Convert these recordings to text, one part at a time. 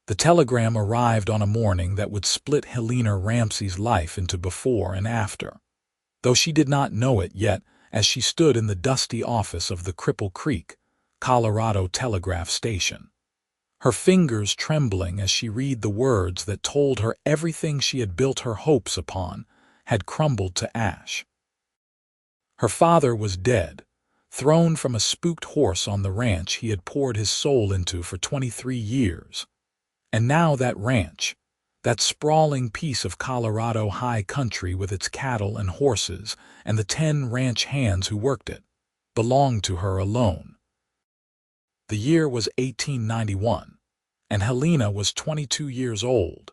The telegram arrived on a morning that would split Helena Ramsey's life into before and after, though she did not know it yet as she stood in the dusty office of the Cripple Creek, Colorado telegraph station, her fingers trembling as she read the words that told her everything she had built her hopes upon had crumbled to ash. Her father was dead, thrown from a spooked horse on the ranch he had poured his soul into for 23 years. And now that ranch, that sprawling piece of Colorado high country with its cattle and horses and the 10 ranch hands who worked it, belonged to her alone. The year was 1891, and Helena was 22 years old,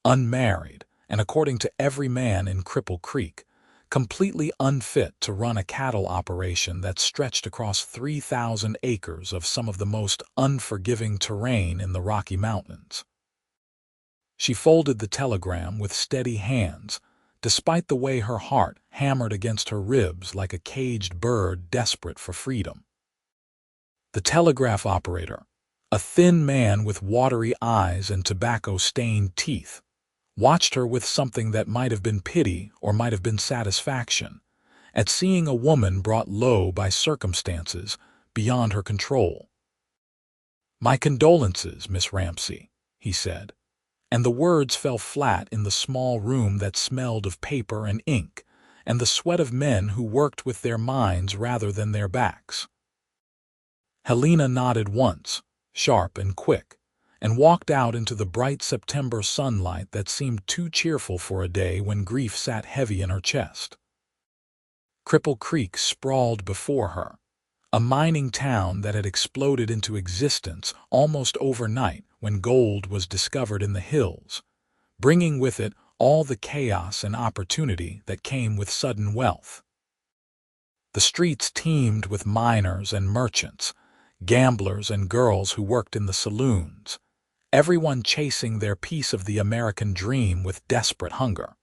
unmarried, and according to every man in Cripple Creek, completely unfit to run a cattle operation that stretched across 3,000 acres of some of the most unforgiving terrain in the Rocky Mountains. She folded the telegram with steady hands, despite the way her heart hammered against her ribs like a caged bird desperate for freedom. The telegraph operator, a thin man with watery eyes and tobacco-stained teeth, watched her with something that might have been pity or might have been satisfaction at seeing a woman brought low by circumstances beyond her control. "My condolences, Miss Ramsey," he said, and the words fell flat in the small room that smelled of paper and ink and the sweat of men who worked with their minds rather than their backs. Helena nodded once, sharp and quick, and walked out into the bright September sunlight that seemed too cheerful for a day when grief sat heavy in her chest. Cripple Creek sprawled before her, a mining town that had exploded into existence almost overnight when gold was discovered in the hills, bringing with it all the chaos and opportunity that came with sudden wealth. The streets teemed with miners and merchants, gamblers and girls who worked in the saloons, everyone chasing their piece of the American dream with desperate hunger.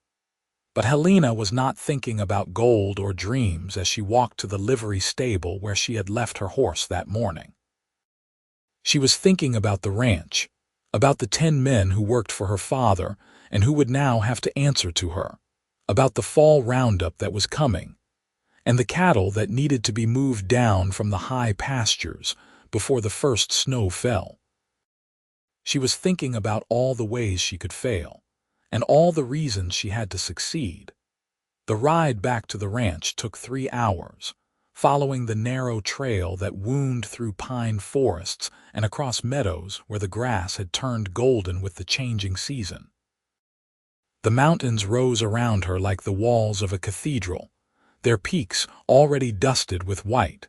But Helena was not thinking about gold or dreams as she walked to the livery stable where she had left her horse that morning. She was thinking about the ranch, about the 10 men who worked for her father and who would now have to answer to her, about the fall roundup that was coming, and the cattle that needed to be moved down from the high pastures before the first snow fell. She was thinking about all the ways she could fail, and all the reasons she had to succeed. The ride back to the ranch took 3 hours, following the narrow trail that wound through pine forests and across meadows where the grass had turned golden with the changing season. The mountains rose around her like the walls of a cathedral, their peaks already dusted with white,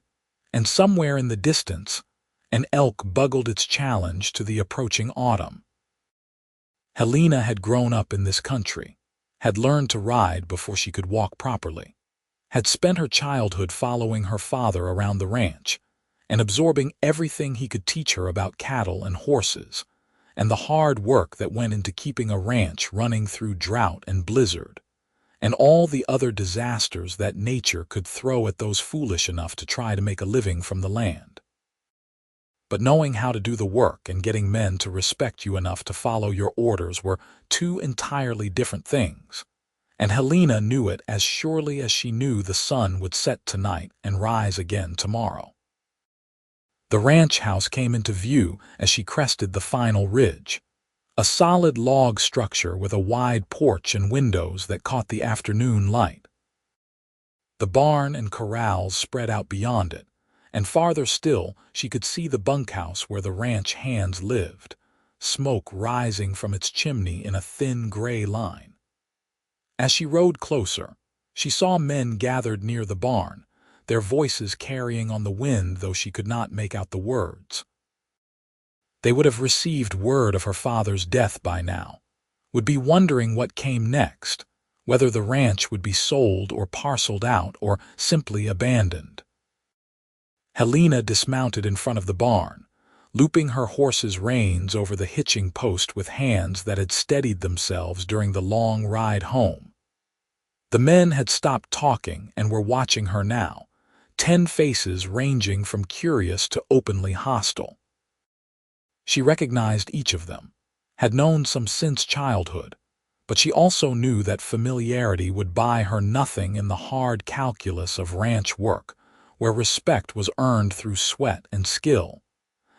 and somewhere in the distance, an elk bugled its challenge to the approaching autumn. Helena had grown up in this country, had learned to ride before she could walk properly, had spent her childhood following her father around the ranch and absorbing everything he could teach her about cattle and horses, and the hard work that went into keeping a ranch running through drought and blizzard, and all the other disasters that nature could throw at those foolish enough to try to make a living from the land. But knowing how to do the work and getting men to respect you enough to follow your orders were 2 entirely different things, and Helena knew it as surely as she knew the sun would set tonight and rise again tomorrow. The ranch house came into view as she crested the final ridge, a solid log structure with a wide porch and windows that caught the afternoon light. The barn and corrals spread out beyond it, and farther still she could see the bunkhouse where the ranch hands lived, smoke rising from its chimney in a thin gray line. As she rode closer, she saw men gathered near the barn, their voices carrying on the wind though she could not make out the words. They would have received word of her father's death by now, would be wondering what came next, whether the ranch would be sold or parceled out or simply abandoned. Helena dismounted in front of the barn, looping her horse's reins over the hitching post with hands that had steadied themselves during the long ride home. The men had stopped talking and were watching her now, 10 faces ranging from curious to openly hostile. She recognized each of them, had known some since childhood, but she also knew that familiarity would buy her nothing in the hard calculus of ranch work, where respect was earned through sweat and skill,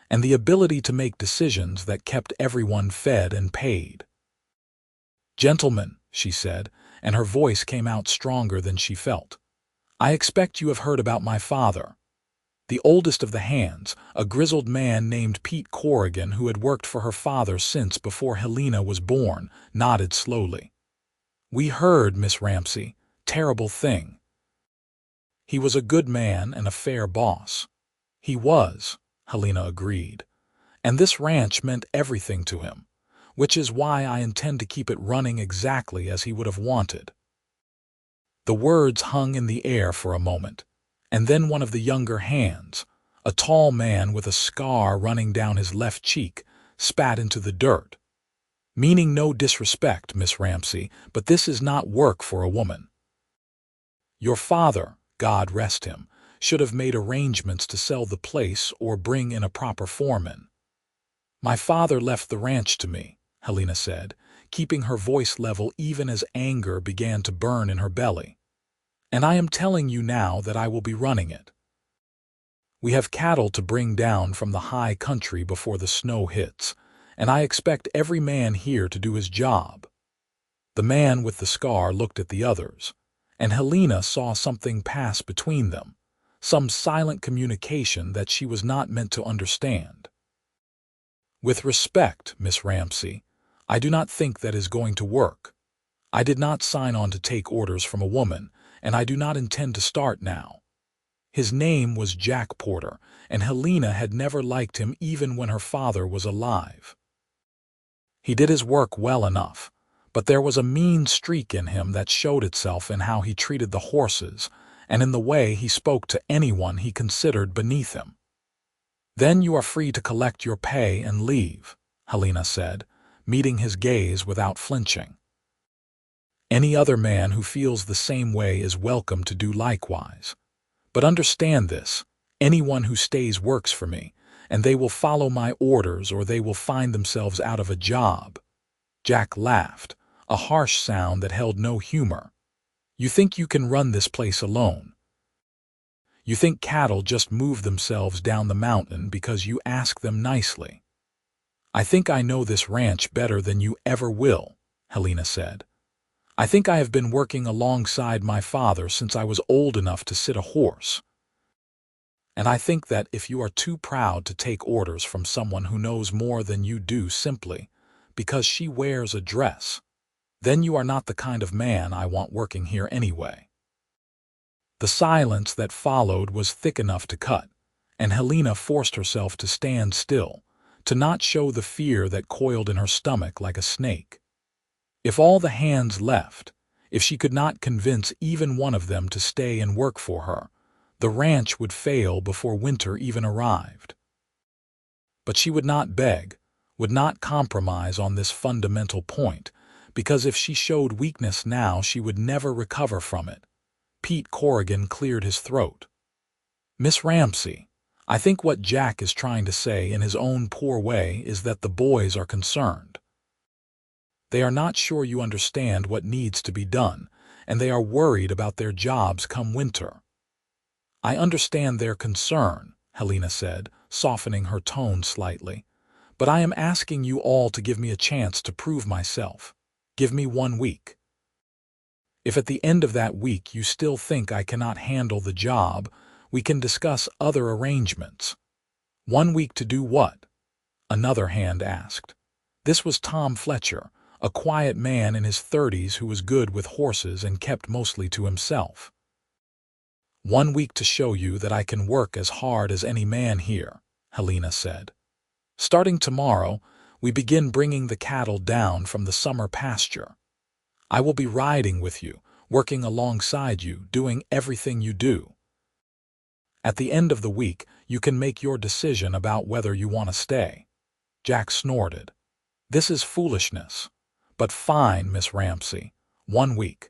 and the ability to make decisions that kept everyone fed and paid. "Gentlemen," she said, and her voice came out stronger than she felt, "I expect you have heard about my father." The oldest of the hands, a grizzled man named Pete Corrigan who had worked for her father since before Helena was born, nodded slowly. "We heard, Miss Ramsey. Terrible thing." "He was a good man and a fair boss." "He was," Helena agreed. "And this ranch meant everything to him, which is why I intend to keep it running exactly as he would have wanted." The words hung in the air for a moment, and then one of the younger hands, a tall man with a scar running down his left cheek, spat into the dirt. "Meaning no disrespect, Miss Ramsey, but this is not work for a woman. Your father, God rest him, should have made arrangements to sell the place or bring in a proper foreman." "My father left the ranch to me," Helena said, keeping her voice level even as anger began to burn in her belly. "And I am telling you now that I will be running it. We have cattle to bring down from the high country before the snow hits, and I expect every man here to do his job." The man with the scar looked at the others, and Helena saw something pass between them, some silent communication that she was not meant to understand. "With respect, Miss Ramsey, I do not think that is going to work. I did not sign on to take orders from a woman, and I do not intend to start now." His name was Jack Porter, and Helena had never liked him even when her father was alive. He did his work well enough, but there was a mean streak in him that showed itself in how he treated the horses and in the way he spoke to anyone he considered beneath him. "Then you are free to collect your pay and leave," Helena said, meeting his gaze without flinching. "Any other man who feels the same way is welcome to do likewise. But understand this, anyone who stays works for me, and they will follow my orders or they will find themselves out of a job." Jack laughed, a harsh sound that held no humor. "You think you can run this place alone? You think cattle just move themselves down the mountain because you ask them nicely? I think I know this ranch better than you ever will," Helena said. "I think I have been working alongside my father since I was old enough to sit a horse. And I think that if you are too proud to take orders from someone who knows more than you do simply because she wears a dress, then you are not the kind of man I want working here anyway." The silence that followed was thick enough to cut, and Helena forced herself to stand still, to not show the fear that coiled in her stomach like a snake. If all the hands left, if she could not convince even one of them to stay and work for her, the ranch would fail before winter even arrived. But she would not beg, would not compromise on this fundamental point, because if she showed weakness now she would never recover from it. Pete Corrigan cleared his throat. "Miss Ramsey, I think what Jack is trying to say in his own poor way is that the boys are concerned. They are not sure you understand what needs to be done, and they are worried about their jobs come winter." "I understand their concern," Helena said, softening her tone slightly, "but I am asking you all to give me a chance to prove myself. Give me 1 week. If at the end of that week you still think I cannot handle the job, we can discuss other arrangements." "1 week to do what?" another hand asked. This was Tom Fletcher, a quiet man in his 30s who was good with horses and kept mostly to himself. "1 week to show you that I can work as hard as any man here," Helena said. "Starting tomorrow, we begin bringing the cattle down from the summer pasture. I will be riding with you, working alongside you, doing everything you do. At the end of the week, you can make your decision about whether you want to stay." Jack snorted. "This is foolishness. But fine, Miss Ramsey, 1 week.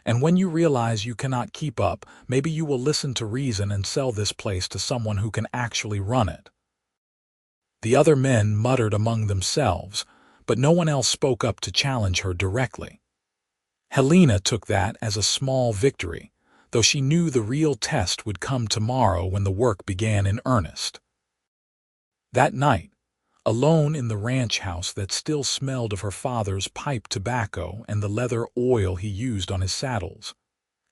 And when you realize you cannot keep up, maybe you will listen to reason and sell this place to someone who can actually run it." The other men muttered among themselves, but no one else spoke up to challenge her directly. Helena took that as a small victory, though she knew the real test would come tomorrow when the work began in earnest. That night, alone in the ranch house that still smelled of her father's pipe tobacco and the leather oil he used on his saddles,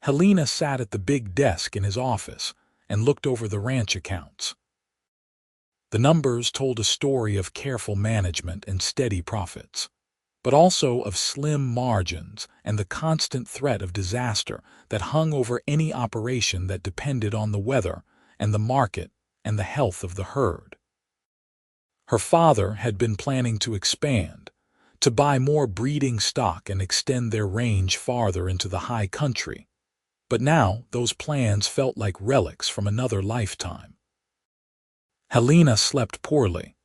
Helena sat at the big desk in his office and looked over the ranch accounts. The numbers told a story of careful management and steady profits, but also of slim margins and the constant threat of disaster that hung over any operation that depended on the weather and the market and the health of the herd. Her father had been planning to expand, to buy more breeding stock and extend their range farther into the high country, but now those plans felt like relics from another lifetime. Helena slept poorly,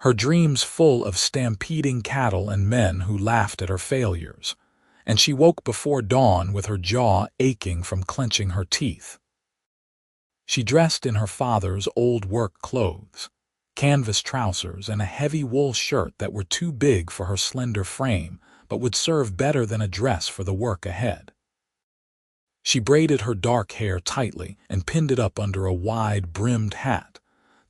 her dreams full of stampeding cattle and men who laughed at her failures, and she woke before dawn with her jaw aching from clenching her teeth. She dressed in her father's old work clothes, canvas trousers and a heavy wool shirt that were too big for her slender frame but would serve better than a dress for the work ahead. She braided her dark hair tightly and pinned it up under a wide-brimmed hat,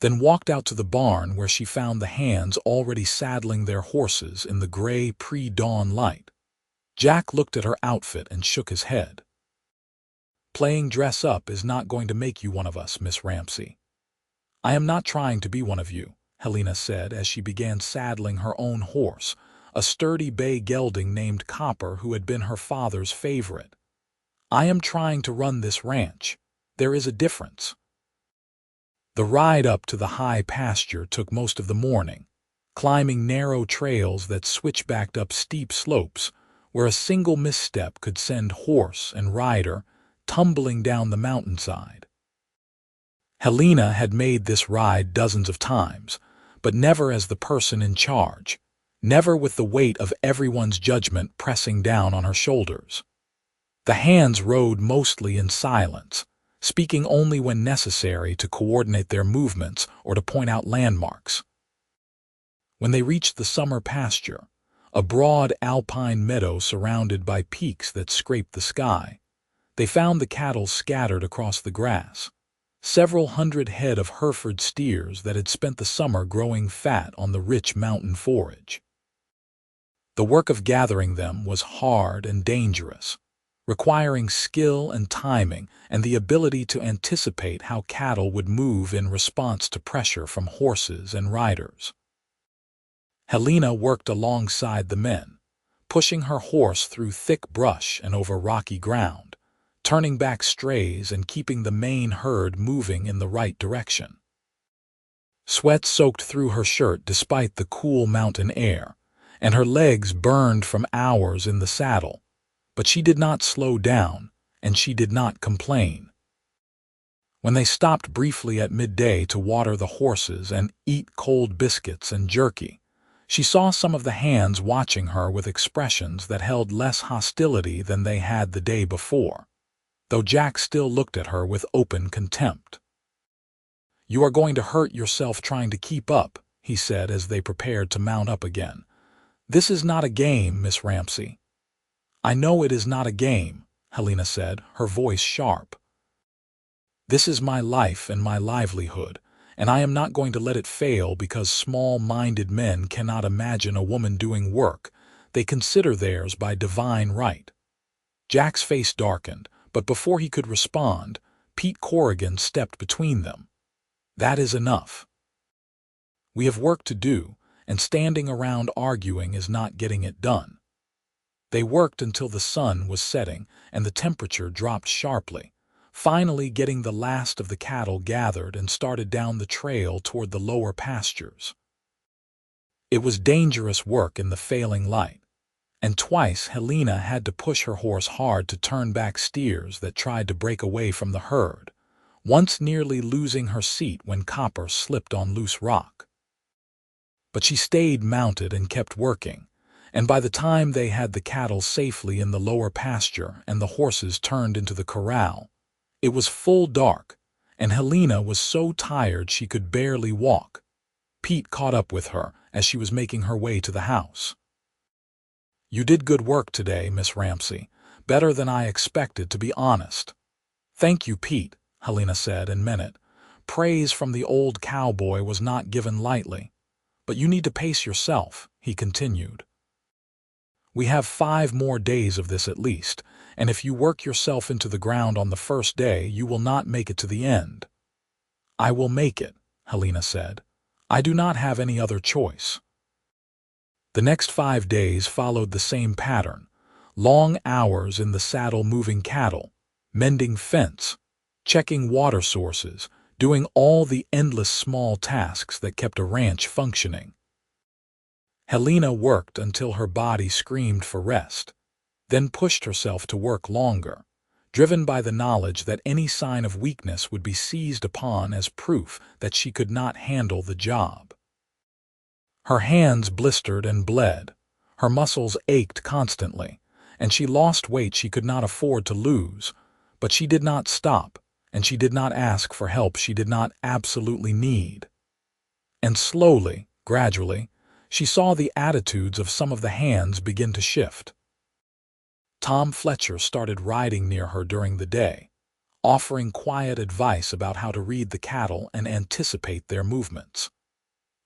then walked out to the barn where she found the hands already saddling their horses in the gray pre-dawn light. Jack looked at her outfit and shook his head. "Playing dress-up is not going to make you one of us, Miss Ramsey." "I am not trying to be one of you," Helena said as she began saddling her own horse, a sturdy bay gelding named Copper who had been her father's favorite. "I am trying to run this ranch. There is a difference." The ride up to the high pasture took most of the morning, climbing narrow trails that switchbacked up steep slopes where a single misstep could send horse and rider tumbling down the mountainside. Helena had made this ride dozens of times, but never as the person in charge, never with the weight of everyone's judgment pressing down on her shoulders. The hands rode mostly in silence, speaking only when necessary to coordinate their movements or to point out landmarks. When they reached the summer pasture, a broad alpine meadow surrounded by peaks that scraped the sky, they found the cattle scattered across the grass, several hundred head of Hereford steers that had spent the summer growing fat on the rich mountain forage. The work of gathering them was hard and dangerous, requiring skill and timing and the ability to anticipate how cattle would move in response to pressure from horses and riders. Helena worked alongside the men, pushing her horse through thick brush and over rocky ground, turning back strays and keeping the main herd moving in the right direction. Sweat soaked through her shirt despite the cool mountain air, and her legs burned from hours in the saddle, but she did not slow down, and she did not complain. When they stopped briefly at midday to water the horses and eat cold biscuits and jerky, she saw some of the hands watching her with expressions that held less hostility than they had the day before, though Jack still looked at her with open contempt. "You are going to hurt yourself trying to keep up," he said as they prepared to mount up again. "This is not a game, Miss Ramsey." "I know it is not a game," Helena said, her voice sharp. "This is my life and my livelihood, and I am not going to let it fail because small-minded men cannot imagine a woman doing work they consider theirs by divine right." Jack's face darkened, but before he could respond, Pete Corrigan stepped between them. "That is enough. We have work to do, and standing around arguing is not getting it done." They worked until the sun was setting and the temperature dropped sharply, finally getting the last of the cattle gathered and started down the trail toward the lower pastures. It was dangerous work in the failing light, and twice Helena had to push her horse hard to turn back steers that tried to break away from the herd, once nearly losing her seat when Copper slipped on loose rock. But she stayed mounted and kept working, and by the time they had the cattle safely in the lower pasture and the horses turned into the corral, it was full dark, and Helena was so tired she could barely walk. Pete caught up with her as she was making her way to the house. You did good work today, Miss Ramsey. Better than I expected, to be honest. Thank you, Pete, Helena said and meant it. Praise from the old cowboy was not given lightly. But you need to pace yourself, he continued. We have 5 more days of this at least, and if you work yourself into the ground on the first day, you will not make it to the end. I will make it, Helena said. I do not have any other choice. The next 5 days followed the same pattern. Long hours in the saddle moving cattle, mending fence, checking water sources, doing all the endless small tasks that kept a ranch functioning. Helena worked until her body screamed for rest, then pushed herself to work longer, driven by the knowledge that any sign of weakness would be seized upon as proof that she could not handle the job. Her hands blistered and bled, her muscles ached constantly, and she lost weight she could not afford to lose, but she did not stop, and she did not ask for help she did not absolutely need. And slowly, gradually, she saw the attitudes of some of the hands begin to shift. Tom Fletcher started riding near her during the day, offering quiet advice about how to read the cattle and anticipate their movements.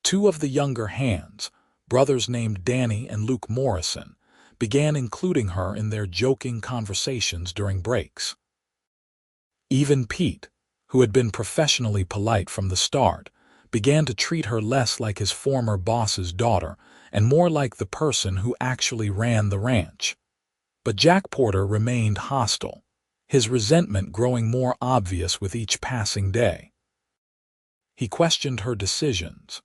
2 of the younger hands, brothers named Danny and Luke Morrison, began including her in their joking conversations during breaks. Even Pete, who had been professionally polite from the start, began to treat her less like his former boss's daughter and more like the person who actually ran the ranch. But Jack Porter remained hostile, his resentment growing more obvious with each passing day. He questioned her decisions,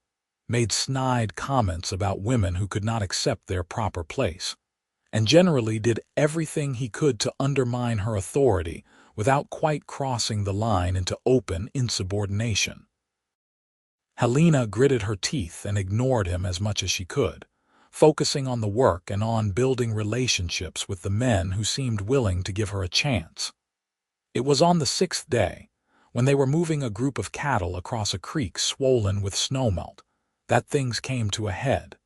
made snide comments about women who could not accept their proper place, and generally did everything he could to undermine her authority without quite crossing the line into open insubordination. Helena gritted her teeth and ignored him as much as she could, focusing on the work and on building relationships with the men who seemed willing to give her a chance. It was on the 6th day, when they were moving a group of cattle across a creek swollen with snowmelt, that things came to a head.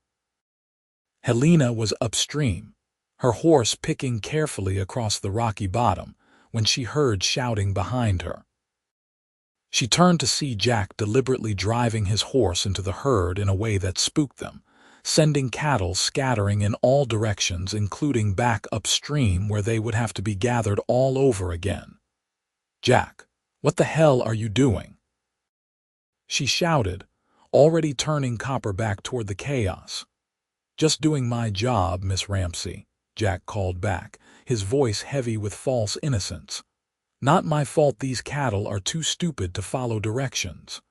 Helena was upstream, her horse picking carefully across the rocky bottom, when she heard shouting behind her. She turned to see Jack deliberately driving his horse into the herd in a way that spooked them, sending cattle scattering in all directions, including back upstream where they would have to be gathered all over again. "Jack, what the hell are you doing?" she shouted, already turning Copper back toward the chaos. "Just doing my job, Miss Ramsey," Jack called back, his voice heavy with false innocence. "Not my fault these cattle are too stupid to follow directions."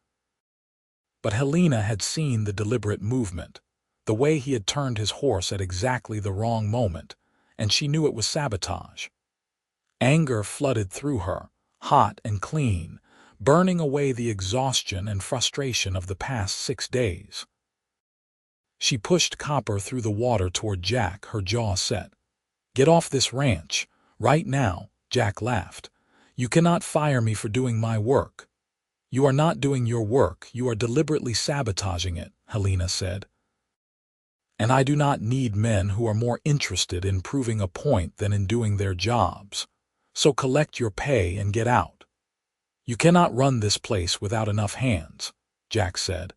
But Helena had seen the deliberate movement, the way he had turned his horse at exactly the wrong moment, and she knew it was sabotage. Anger flooded through her, hot and clean, burning away the exhaustion and frustration of the past 6 days. She pushed Copper through the water toward Jack, her jaw set. "Get off this ranch, right now," Jack laughed. "You cannot fire me for doing my work." "You are not doing your work, you are deliberately sabotaging it," Helena said. "And I do not need men who are more interested in proving a point than in doing their jobs. So collect your pay and get out." "You cannot run this place without enough hands," Jack said,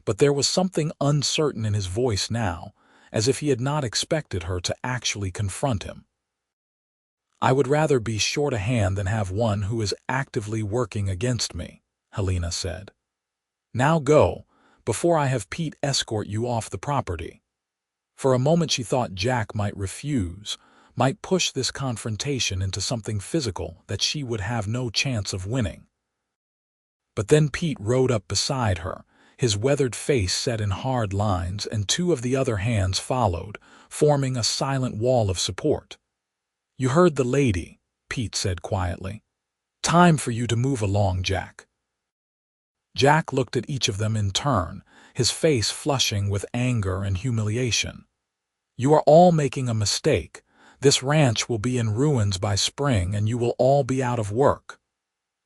but there was something uncertain in his voice now, as if he had not expected her to actually confront him. "I would rather be short a hand than have one who is actively working against me," Helena said. "Now go, before I have Pete escort you off the property." For a moment she thought Jack might refuse, might push this confrontation into something physical that she would have no chance of winning. But then Pete rode up beside her, his weathered face set in hard lines, and 2 of the other hands followed, forming a silent wall of support. "You heard the lady," Pete said quietly. "Time for you to move along, Jack." Jack looked at each of them in turn, his face flushing with anger and humiliation. "You are all making a mistake. This ranch will be in ruins by spring and you will all be out of work."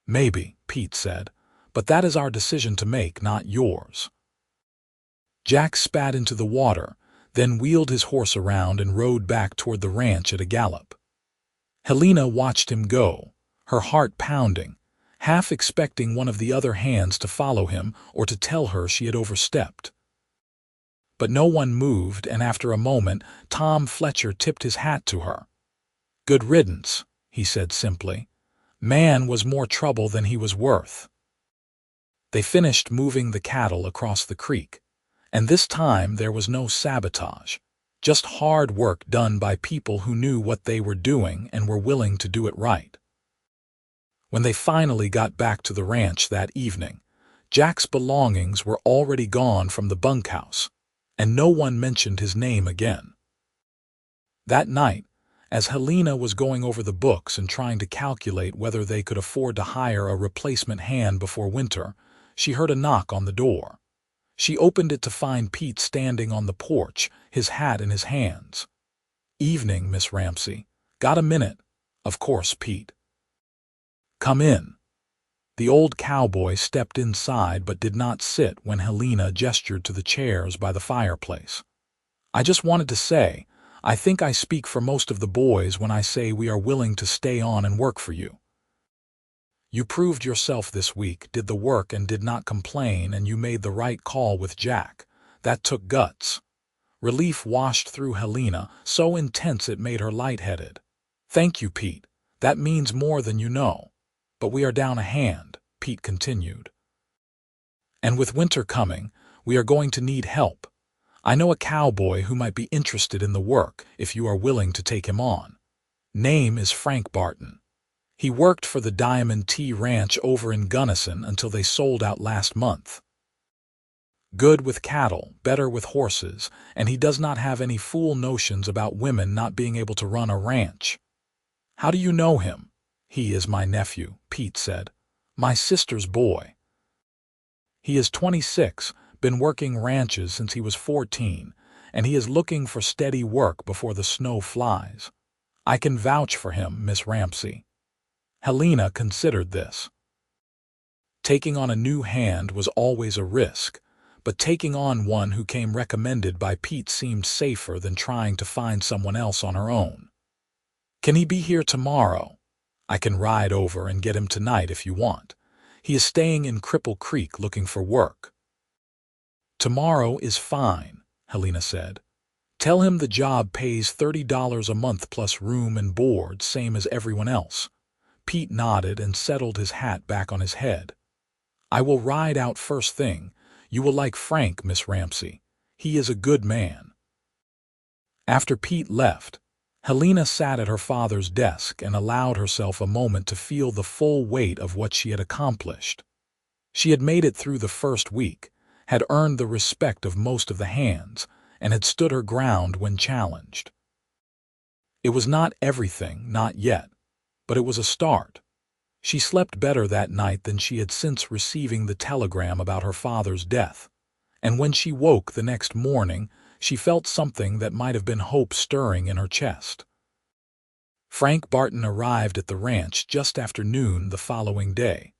"Maybe," Pete said, "but that is our decision to make, not yours." Jack spat into the water, then wheeled his horse around and rode back toward the ranch at a gallop. Helena watched him go, her heart pounding, half expecting one of the other hands to follow him or to tell her she had overstepped. But no one moved, and after a moment, Tom Fletcher tipped his hat to her. "Good riddance," he said simply. Man was more trouble than he was worth. They finished moving the cattle across the creek, and this time there was no sabotage, just hard work done by people who knew what they were doing and were willing to do it right. When they finally got back to the ranch that evening, Jack's belongings were already gone from the bunkhouse, and no one mentioned his name again. That night, as Helena was going over the books and trying to calculate whether they could afford to hire a replacement hand before winter, she heard a knock on the door. She opened it to find Pete standing on the porch, his hat in his hands. "Evening, Miss Ramsey. Got a minute?" "Of course, Pete." "Come in." The old cowboy stepped inside but did not sit when Helena gestured to the chairs by the fireplace. "I just wanted to say, I think I speak for most of the boys when I say we are willing to stay on and work for you. You proved yourself this week, did the work and did not complain, and you made the right call with Jack. That took guts." Relief washed through Helena, so intense it made her lightheaded. "Thank you, Pete. That means more than you know. But we are down a hand," Pete continued. "And with winter coming, we are going to need help. I know a cowboy who might be interested in the work if you are willing to take him on. Name is Frank Barton. He worked for the Diamond T Ranch over in Gunnison until they sold out last month. Good with cattle, better with horses, and he does not have any fool notions about women not being able to run a ranch." "How do you know him?" "He is my nephew," Pete said. "My sister's boy. He is 26, been working ranches since he was 14, and he is looking for steady work before the snow flies. I can vouch for him, Miss Ramsey." Helena considered this. Taking on a new hand was always a risk, but taking on one who came recommended by Pete seemed safer than trying to find someone else on her own. "Can he be here tomorrow?" "I can ride over and get him tonight if you want. He is staying in Cripple Creek looking for work." "Tomorrow is fine," Helena said. "Tell him the job pays $30 a month plus room and board, same as everyone else." Pete nodded and settled his hat back on his head. "I will ride out first thing. You will like Frank, Miss Ramsey. He is a good man." After Pete left, Helena sat at her father's desk and allowed herself a moment to feel the full weight of what she had accomplished. She had made it through the first week, had earned the respect of most of the hands, and had stood her ground when challenged. It was not everything, not yet, but it was a start. She slept better that night than she had since receiving the telegram about her father's death, and when she woke the next morning, she felt something that might have been hope stirring in her chest. Frank Barton arrived at the ranch just after noon the following day,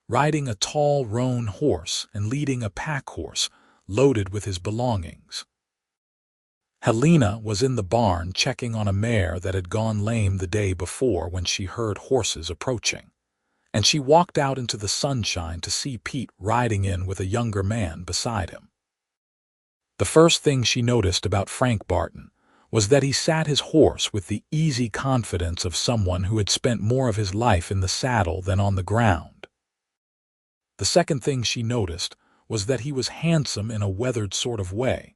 riding a tall roan horse and leading a pack horse loaded with his belongings. Helena was in the barn checking on a mare that had gone lame the day before when she heard horses approaching, and she walked out into the sunshine to see Pete riding in with a younger man beside him. The first thing she noticed about Frank Barton was that he sat his horse with the easy confidence of someone who had spent more of his life in the saddle than on the ground. The second thing she noticed was that he was handsome in a weathered sort of way,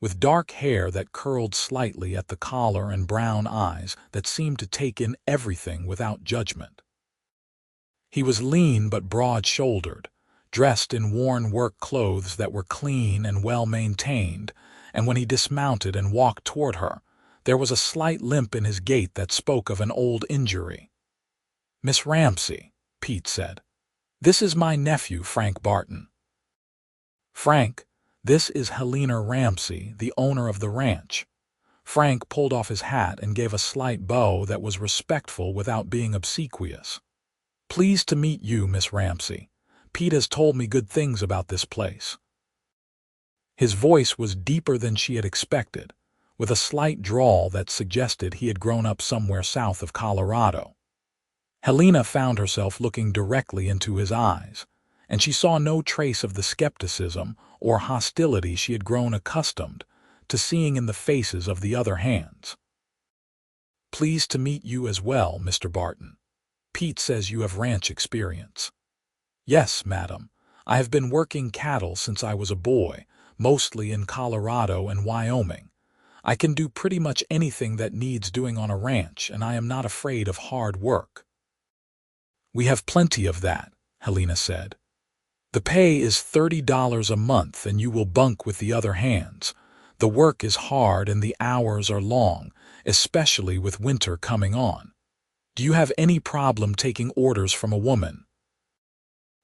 with dark hair that curled slightly at the collar and brown eyes that seemed to take in everything without judgment. He was lean but broad-shouldered, dressed in worn work clothes that were clean and well-maintained, and when he dismounted and walked toward her, there was a slight limp in his gait that spoke of an old injury. "Miss Ramsey," Pete said, "this is my nephew, Frank Barton." "Frank, this is Helena Ramsey, the owner of the ranch." Frank pulled off his hat and gave a slight bow that was respectful without being obsequious. "Pleased to meet you, Miss Ramsey. Pete has told me good things about this place." His voice was deeper than she had expected, with a slight drawl that suggested he had grown up somewhere south of Colorado. Helena found herself looking directly into his eyes, and she saw no trace of the skepticism or hostility she had grown accustomed to seeing in the faces of the other hands. "Pleased to meet you as well, Mr. Barton. Pete says you have ranch experience." "Yes, madam. I have been working cattle since I was a boy, mostly in Colorado and Wyoming. I can do pretty much anything that needs doing on a ranch, and I am not afraid of hard work." "We have plenty of that," Helena said. "The pay is $30 a month, and you will bunk with the other hands. The work is hard and the hours are long, especially with winter coming on. Do you have any problem taking orders from a woman?"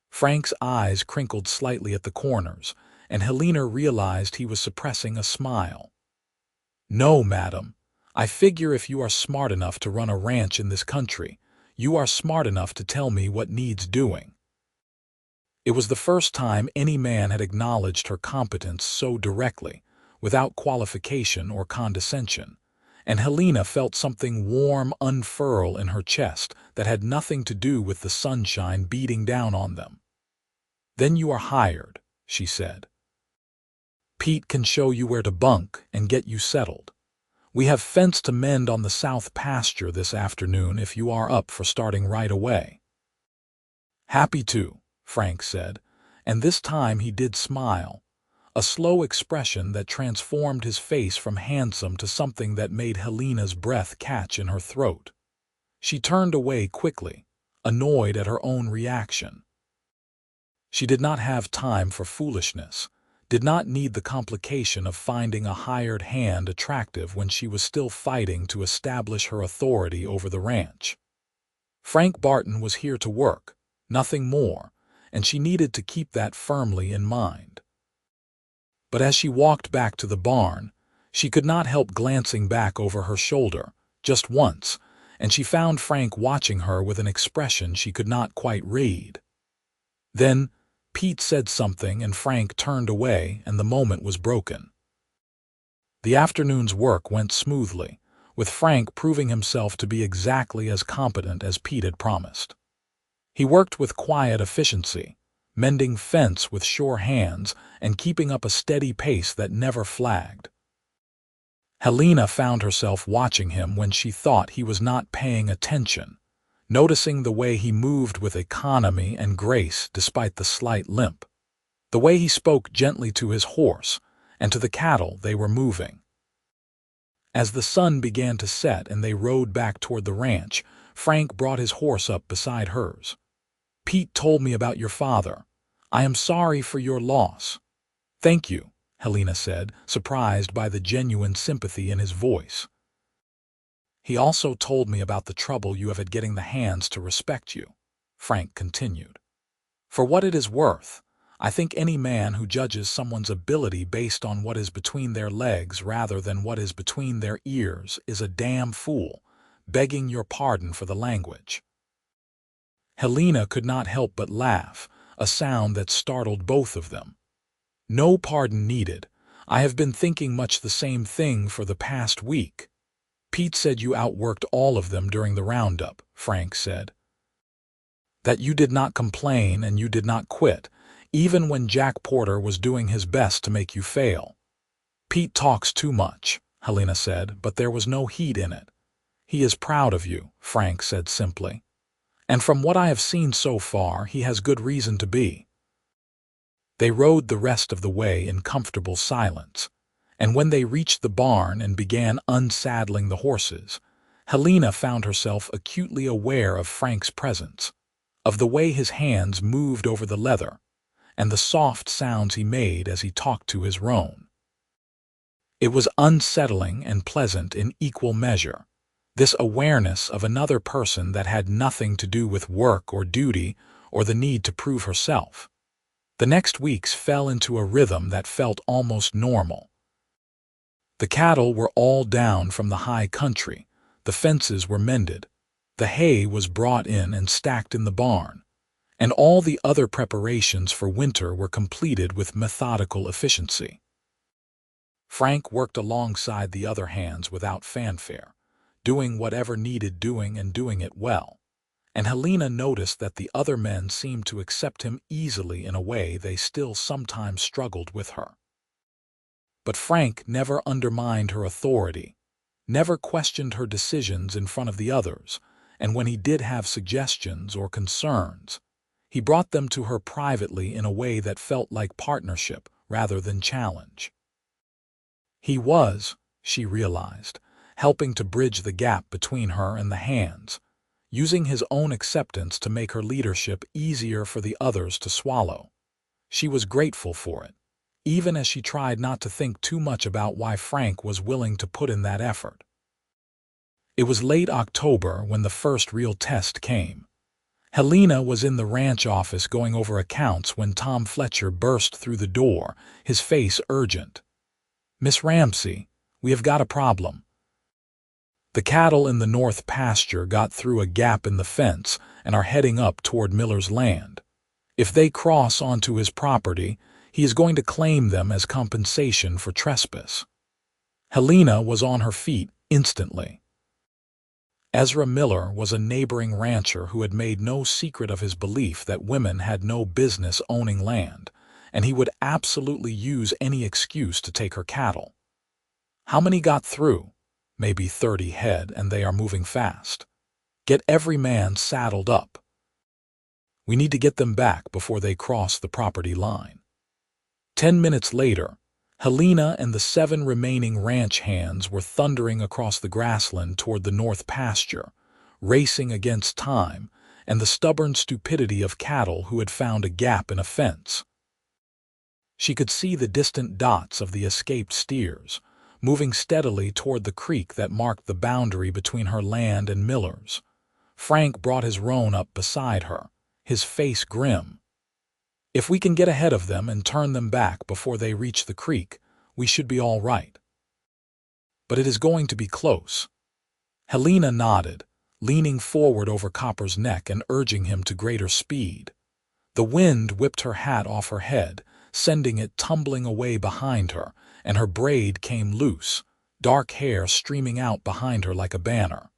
Frank's eyes crinkled slightly at the corners, and Helena realized he was suppressing a smile. "No, madam. I figure if you are smart enough to run a ranch in this country, you are smart enough to tell me what needs doing." It was the first time any man had acknowledged her competence so directly, without qualification or condescension, and Helena felt something warm unfurl in her chest that had nothing to do with the sunshine beating down on them. "Then you are hired," she said. "Pete can show you where to bunk and get you settled. We have fence to mend on the south pasture this afternoon if you are up for starting right away." "Happy to," Frank said, and this time he did smile, a slow expression that transformed his face from handsome to something that made Helena's breath catch in her throat. She turned away quickly, annoyed at her own reaction. She did not have time for foolishness, did not need the complication of finding a hired hand attractive when she was still fighting to establish her authority over the ranch. Frank Barton was here to work, nothing more, and she needed to keep that firmly in mind. But as she walked back to the barn, she could not help glancing back over her shoulder, just once, and she found Frank watching her with an expression she could not quite read. Then Pete said something and Frank turned away, and the moment was broken. The afternoon's work went smoothly, with Frank proving himself to be exactly as competent as Pete had promised. He worked with quiet efficiency, mending fence with sure hands and keeping up a steady pace that never flagged. Helena found herself watching him when she thought he was not paying attention, noticing the way he moved with economy and grace despite the slight limp, the way he spoke gently to his horse and to the cattle they were moving. As the sun began to set and they rode back toward the ranch, Frank brought his horse up beside hers. "Pete told me about your father. I am sorry for your loss." "Thank you," Helena said, surprised by the genuine sympathy in his voice. "He also told me about the trouble you have had getting the hands to respect you," Frank continued. "For what it is worth, I think any man who judges someone's ability based on what is between their legs rather than what is between their ears is a damn fool, begging your pardon for the language." Helena could not help but laugh, a sound that startled both of them. "No pardon needed. I have been thinking much the same thing for the past week. Pete said you outworked all of them during the roundup," Frank said. "That you did not complain and you did not quit, even when Jack Porter was doing his best to make you fail." "Pete talks too much," Helena said, but there was no heat in it. "He is proud of you," Frank said simply. "And from what I have seen so far, he has good reason to be." They rode the rest of the way in comfortable silence, and when they reached the barn and began unsaddling the horses, Helena found herself acutely aware of Frank's presence, of the way his hands moved over the leather, and the soft sounds he made as he talked to his roan. It was unsettling and pleasant in equal measure, this awareness of another person that had nothing to do with work or duty or the need to prove herself. The next weeks fell into a rhythm that felt almost normal. The cattle were all down from the high country, the fences were mended, the hay was brought in and stacked in the barn, and all the other preparations for winter were completed with methodical efficiency. Frank worked alongside the other hands without fanfare, doing whatever needed doing and doing it well. And Helena noticed that the other men seemed to accept him easily in a way they still sometimes struggled with her. But Frank never undermined her authority, never questioned her decisions in front of the others, and when he did have suggestions or concerns, he brought them to her privately in a way that felt like partnership rather than challenge. He was, she realized, helping to bridge the gap between her and the hands, using his own acceptance to make her leadership easier for the others to swallow. She was grateful for it, even as she tried not to think too much about why Frank was willing to put in that effort. It was late October when the first real test came. Helena was in the ranch office going over accounts when Tom Fletcher burst through the door, his face urgent. "Miss Ramsey, we have got a problem. The cattle in the north pasture got through a gap in the fence and are heading up toward Miller's land. If they cross onto his property, he is going to claim them as compensation for trespass." Helena was on her feet instantly. Ezra Miller was a neighboring rancher who had made no secret of his belief that women had no business owning land, and he would absolutely use any excuse to take her cattle. "How many got through?" "Maybe 30 head, and they are moving fast. Get every man saddled up. We need to get them back before they cross the property line." 10 minutes later, Helena and the 7 remaining ranch hands were thundering across the grassland toward the north pasture, racing against time and the stubborn stupidity of cattle who had found a gap in a fence. She could see the distant dots of the escaped steers, moving steadily toward the creek that marked the boundary between her land and Miller's. Frank brought his roan up beside her, his face grim. "If we can get ahead of them and turn them back before they reach the creek, we should be all right. But it is going to be close." Helena nodded, leaning forward over Copper's neck and urging him to greater speed. The wind whipped her hat off her head, sending it tumbling away behind her, and her braid came loose, dark hair streaming out behind her like a banner.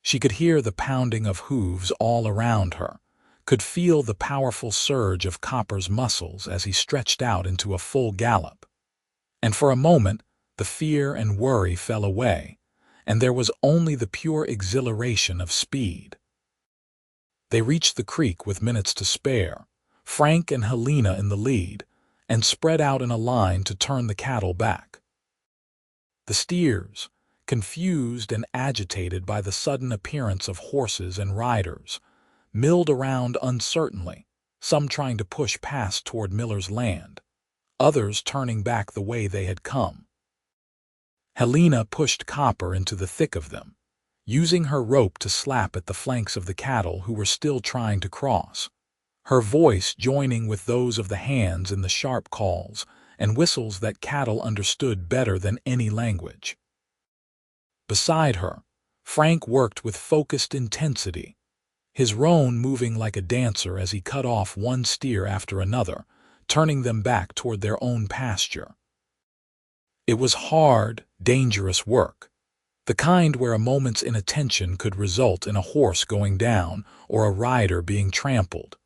She could hear the pounding of hooves all around her, could feel the powerful surge of Copper's muscles as he stretched out into a full gallop. And for a moment, the fear and worry fell away, and there was only the pure exhilaration of speed. They reached the creek with minutes to spare, Frank and Helena in the lead, and spread out in a line to turn the cattle back. The steers, confused and agitated by the sudden appearance of horses and riders, milled around uncertainly, some trying to push past toward Miller's land, others turning back the way they had come. Helena pushed Copper into the thick of them, using her rope to slap at the flanks of the cattle who were still trying to cross, her voice joining with those of the hands in the sharp calls and whistles that cattle understood better than any language. Beside her, Frank worked with focused intensity, his roan moving like a dancer as he cut off one steer after another, turning them back toward their own pasture. It was hard, dangerous work, the kind where a moment's inattention could result in a horse going down or a rider being trampled.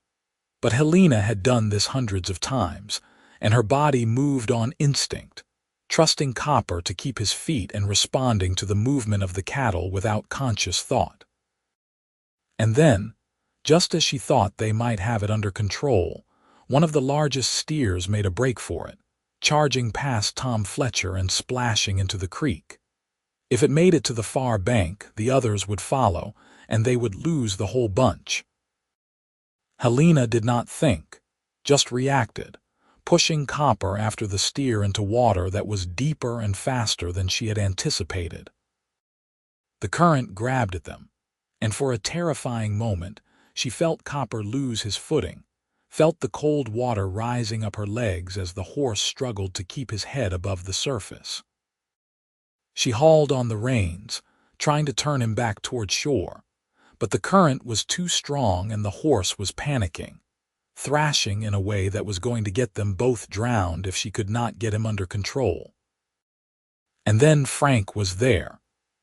But Helena had done this hundreds of times, and her body moved on instinct, trusting Copper to keep his feet and responding to the movement of the cattle without conscious thought. And then, just as she thought they might have it under control, one of the largest steers made a break for it, charging past Tom Fletcher and splashing into the creek. If it made it to the far bank, the others would follow, and they would lose the whole bunch. Helena did not think, just reacted, pushing Copper after the steer into water that was deeper and faster than she had anticipated. The current grabbed at them, and for a terrifying moment, she felt Copper lose his footing, felt the cold water rising up her legs as the horse struggled to keep his head above the surface. She hauled on the reins, trying to turn him back toward shore, but the current was too strong and the horse was panicking, thrashing in a way that was going to get them both drowned if she could not get him under control. And then Frank was there,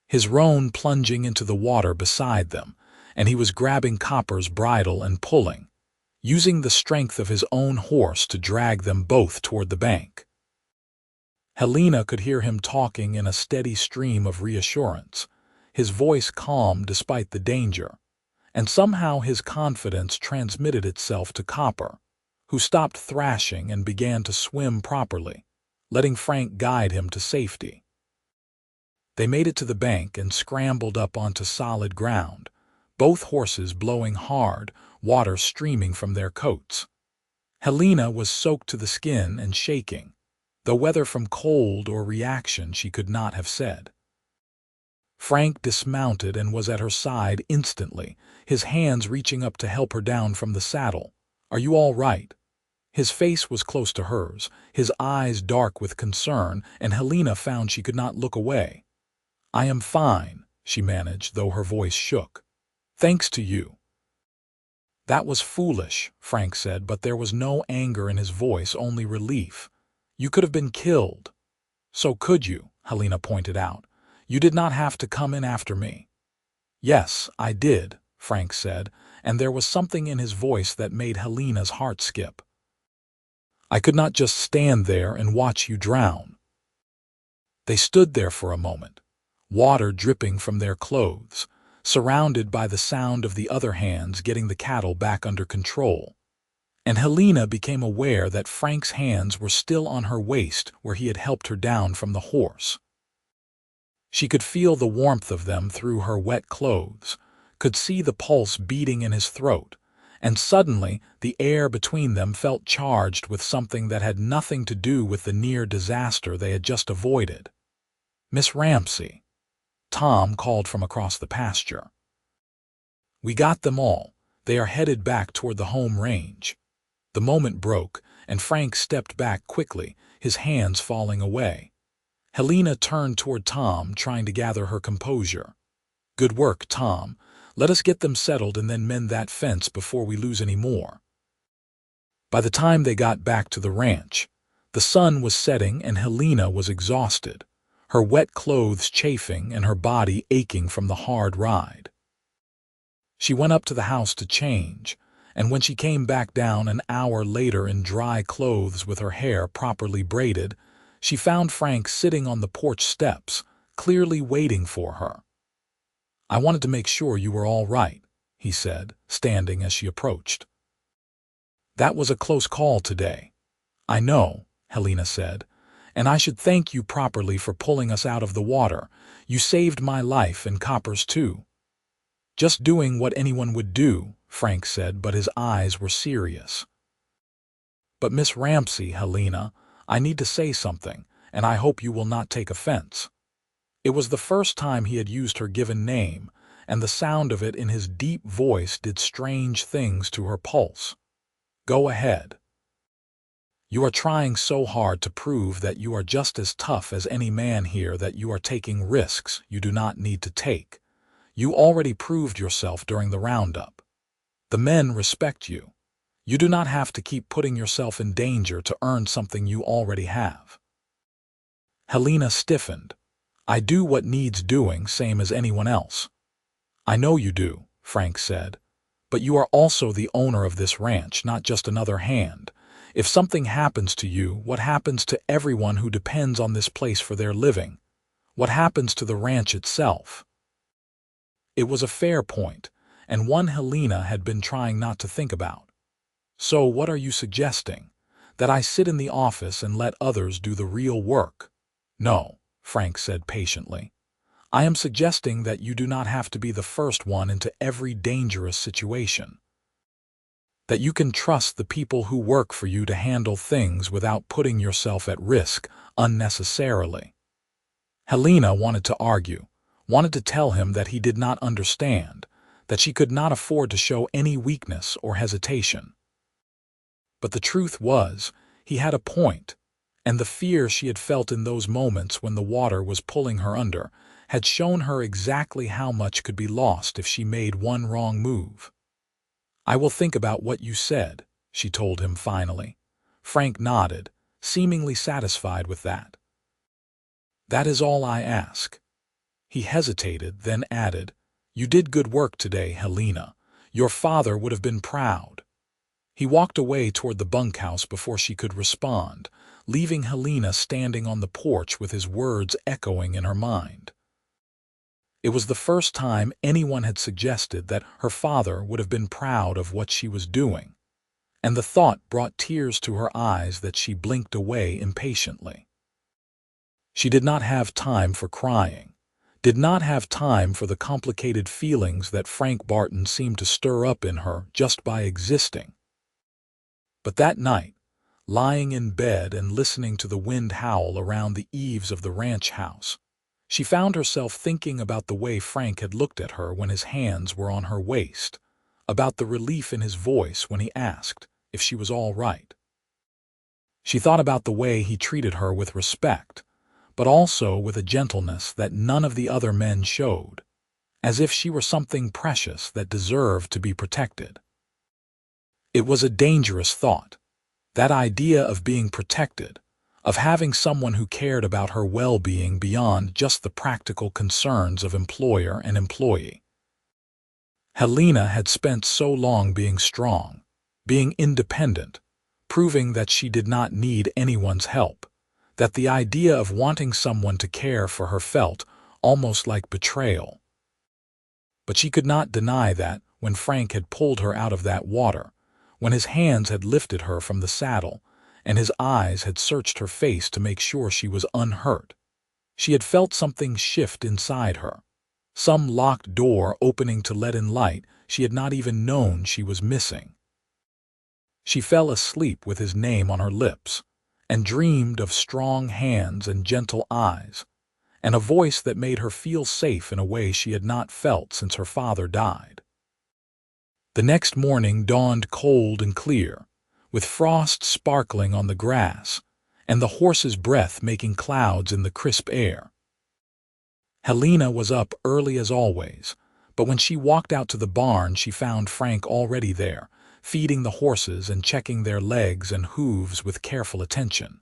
his roan plunging into the water beside them, and he was grabbing Copper's bridle and pulling, using the strength of his own horse to drag them both toward the bank. Helena could hear him talking in a steady stream of reassurance, his voice calm despite the danger, and somehow his confidence transmitted itself to Copper, who stopped thrashing and began to swim properly, letting Frank guide him to safety. They made it to the bank and scrambled up onto solid ground, both horses blowing hard, water streaming from their coats. Helena was soaked to the skin and shaking, though whether from cold or reaction she could not have said. Frank dismounted and was at her side instantly, his hands reaching up to help her down from the saddle. "Are you all right?" His face was close to hers, his eyes dark with concern, and Helena found she could not look away. "I am fine," she managed, though her voice shook. "Thanks to you." "That was foolish," Frank said, but there was no anger in his voice, only relief. "You could have been killed." "So could you," Helena pointed out. "You did not have to come in after me." "Yes, I did," Frank said, and there was something in his voice that made Helena's heart skip. "I could not just stand there and watch you drown." They stood there for a moment, water dripping from their clothes, surrounded by the sound of the other hands getting the cattle back under control. And Helena became aware that Frank's hands were still on her waist where he had helped her down from the horse. She could feel the warmth of them through her wet clothes, could see the pulse beating in his throat, and suddenly the air between them felt charged with something that had nothing to do with the near disaster they had just avoided. "Miss Ramsey," Tom called from across the pasture. "We got them all. They are headed back toward the home range." The moment broke, and Frank stepped back quickly, his hands falling away. Helena turned toward Tom, trying to gather her composure. "Good work, Tom. Let us get them settled and then mend that fence before we lose any more." By the time they got back to the ranch, the sun was setting and Helena was exhausted, her wet clothes chafing and her body aching from the hard ride. She went up to the house to change, and when she came back down an hour later in dry clothes with her hair properly braided, she found Frank sitting on the porch steps, clearly waiting for her. "I wanted to make sure you were all right," he said, standing as she approached. "That was a close call today." "I know," Helena said, "and I should thank you properly for pulling us out of the water. You saved my life and Copper's too." "Just doing what anyone would do," Frank said, but his eyes were serious. "But Miss Ramsey, Helena, I need to say something, and I hope you will not take offense." It was the first time he had used her given name, and the sound of it in his deep voice did strange things to her pulse. "Go ahead." "You are trying so hard to prove that you are just as tough as any man here that you are taking risks you do not need to take. You already proved yourself during the roundup. The men respect you. You do not have to keep putting yourself in danger to earn something you already have." Helena stiffened. "I do what needs doing, same as anyone else." "I know you do," Frank said, "but you are also the owner of this ranch, not just another hand. If something happens to you, what happens to everyone who depends on this place for their living? What happens to the ranch itself?" It was a fair point, and one Helena had been trying not to think about. "So what are you suggesting? That I sit in the office and let others do the real work?" "No," Frank said patiently. "I am suggesting that you do not have to be the first one into every dangerous situation. That you can trust the people who work for you to handle things without putting yourself at risk unnecessarily." Helena wanted to argue, wanted to tell him that he did not understand, that she could not afford to show any weakness or hesitation. But the truth was, he had a point, and the fear she had felt in those moments when the water was pulling her under had shown her exactly how much could be lost if she made one wrong move. "I will think about what you said," she told him finally. Frank nodded, seemingly satisfied with that. That is all I ask." He hesitated, then added, "You did good work today, Helena. Your father would have been proud." He walked away toward the bunkhouse before she could respond, leaving Helena standing on the porch with his words echoing in her mind. It was the first time anyone had suggested that her father would have been proud of what she was doing, and the thought brought tears to her eyes that she blinked away impatiently. She did not have time for crying, did not have time for the complicated feelings that Frank Barton seemed to stir up in her just by existing. But that night, lying in bed and listening to the wind howl around the eaves of the ranch house, she found herself thinking about the way Frank had looked at her when his hands were on her waist, about the relief in his voice when he asked if she was all right. She thought about the way he treated her with respect, but also with a gentleness that none of the other men showed, as if she were something precious that deserved to be protected. It was a dangerous thought, that idea of being protected, of having someone who cared about her well-being beyond just the practical concerns of employer and employee. Helena had spent so long being strong, being independent, proving that she did not need anyone's help, that the idea of wanting someone to care for her felt almost like betrayal. But she could not deny that when Frank had pulled her out of that water, when his hands had lifted her from the saddle, and his eyes had searched her face to make sure she was unhurt, she had felt something shift inside her, some locked door opening to let in light she had not even known she was missing. She fell asleep with his name on her lips, and dreamed of strong hands and gentle eyes, and a voice that made her feel safe in a way she had not felt since her father died. The next morning dawned cold and clear, with frost sparkling on the grass, and the horse's breath making clouds in the crisp air. Helena was up early as always, but when she walked out to the barn she found Frank already there, feeding the horses and checking their legs and hooves with careful attention.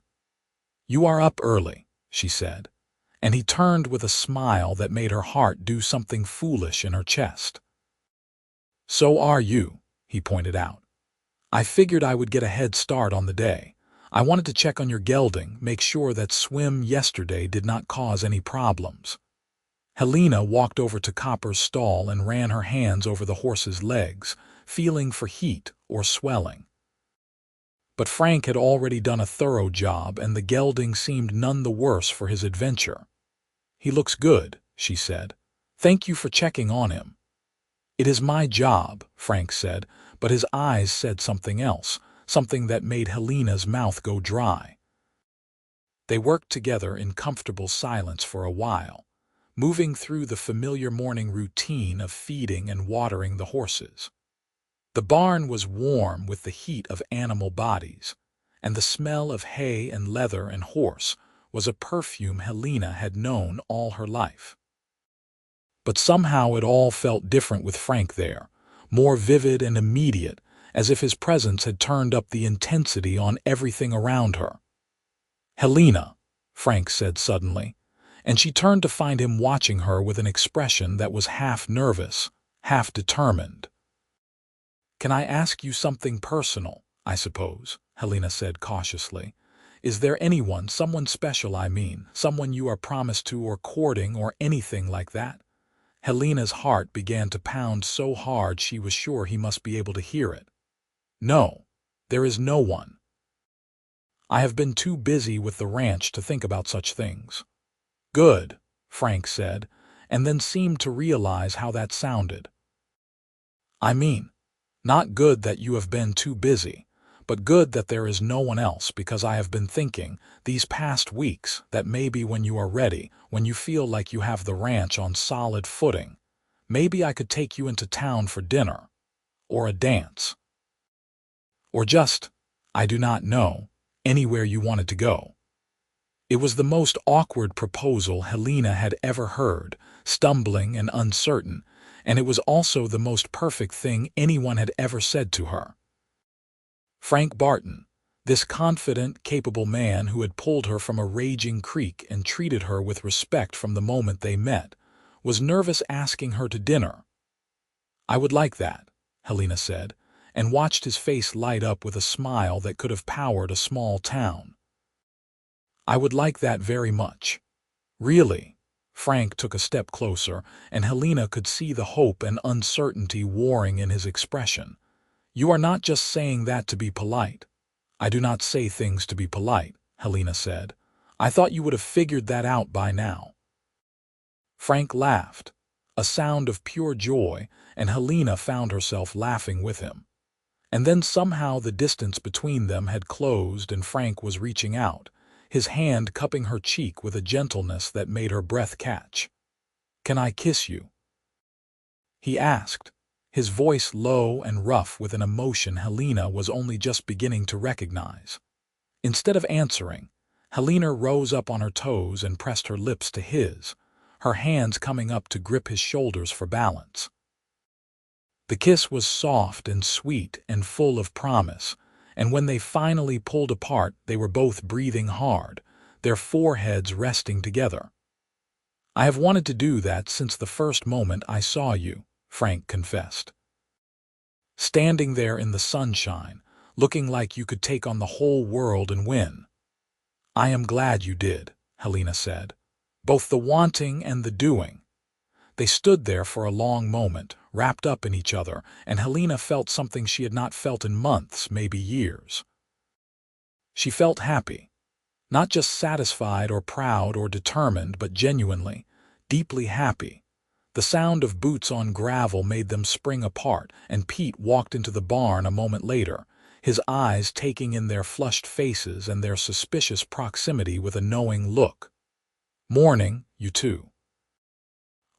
"You are up early," she said, and he turned with a smile that made her heart do something foolish in her chest. "So are you," he pointed out. "I figured I would get a head start on the day. I wanted to check on your gelding, make sure that swim yesterday did not cause any problems." Helena walked over to Copper's stall and ran her hands over the horse's legs, feeling for heat or swelling. But Frank had already done a thorough job, and the gelding seemed none the worse for his adventure. "He looks good," she said. "Thank you for checking on him." "It is my job," Frank said, but his eyes said something else, something that made Helena's mouth go dry. They worked together in comfortable silence for a while, moving through the familiar morning routine of feeding and watering the horses. The barn was warm with the heat of animal bodies, and the smell of hay and leather and horse was a perfume Helena had known all her life. But somehow it all felt different with Frank there, more vivid and immediate, as if his presence had turned up the intensity on everything around her. "Helena," Frank said suddenly, and she turned to find him watching her with an expression that was half nervous, half determined. "Can I ask you something personal, I suppose?" Helena said cautiously. "Is there anyone, someone special I mean, someone you are promised to or courting or anything like that?" Helena's heart began to pound so hard she was sure he must be able to hear it. "No, there is no one. I have been too busy with the ranch to think about such things." "Good," Frank said, and then seemed to realize how that sounded. "I mean, not good that you have been too busy, but good that there is no one else, because I have been thinking these past weeks that maybe when you are ready, when you feel like you have the ranch on solid footing, maybe I could take you into town for dinner, or a dance, or just, I do not know, anywhere you wanted to go." It was the most awkward proposal Helena had ever heard, stumbling and uncertain, and it was also the most perfect thing anyone had ever said to her. Frank Barton, This confident, capable man who had pulled her from a raging creek and treated her with respect from the moment they met, was nervous asking her to dinner. "I would like that," Helena said, and watched his face light up with a smile that could have powered a small town. "I would like that very much." "Really?" Frank took a step closer, and Helena could see the hope and uncertainty warring in his expression. "You are not just saying that to be polite." "I do not say things to be polite," Helena said. "I thought you would have figured that out by now." Frank laughed, a sound of pure joy, and Helena found herself laughing with him. And then somehow the distance between them had closed and Frank was reaching out, his hand cupping her cheek with a gentleness that made her breath catch. "Can I kiss you?" he asked, his voice low and rough with an emotion Helena was only just beginning to recognize. Instead of answering, Helena rose up on her toes and pressed her lips to his, her hands coming up to grip his shoulders for balance. The kiss was soft and sweet and full of promise, and when they finally pulled apart they were both breathing hard, their foreheads resting together. "I have wanted to do that since the first moment I saw you," Frank confessed. "Standing there in the sunshine, looking like you could take on the whole world and win." "I am glad you did," Helena said. "Both the wanting and the doing." They stood there for a long moment, wrapped up in each other, and Helena felt something she had not felt in months, maybe years. She felt happy. Not just satisfied or proud or determined, but genuinely, deeply happy. The sound of boots on gravel made them spring apart, and Pete walked into the barn a moment later, his eyes taking in their flushed faces and their suspicious proximity with a knowing look. "Morning, you two.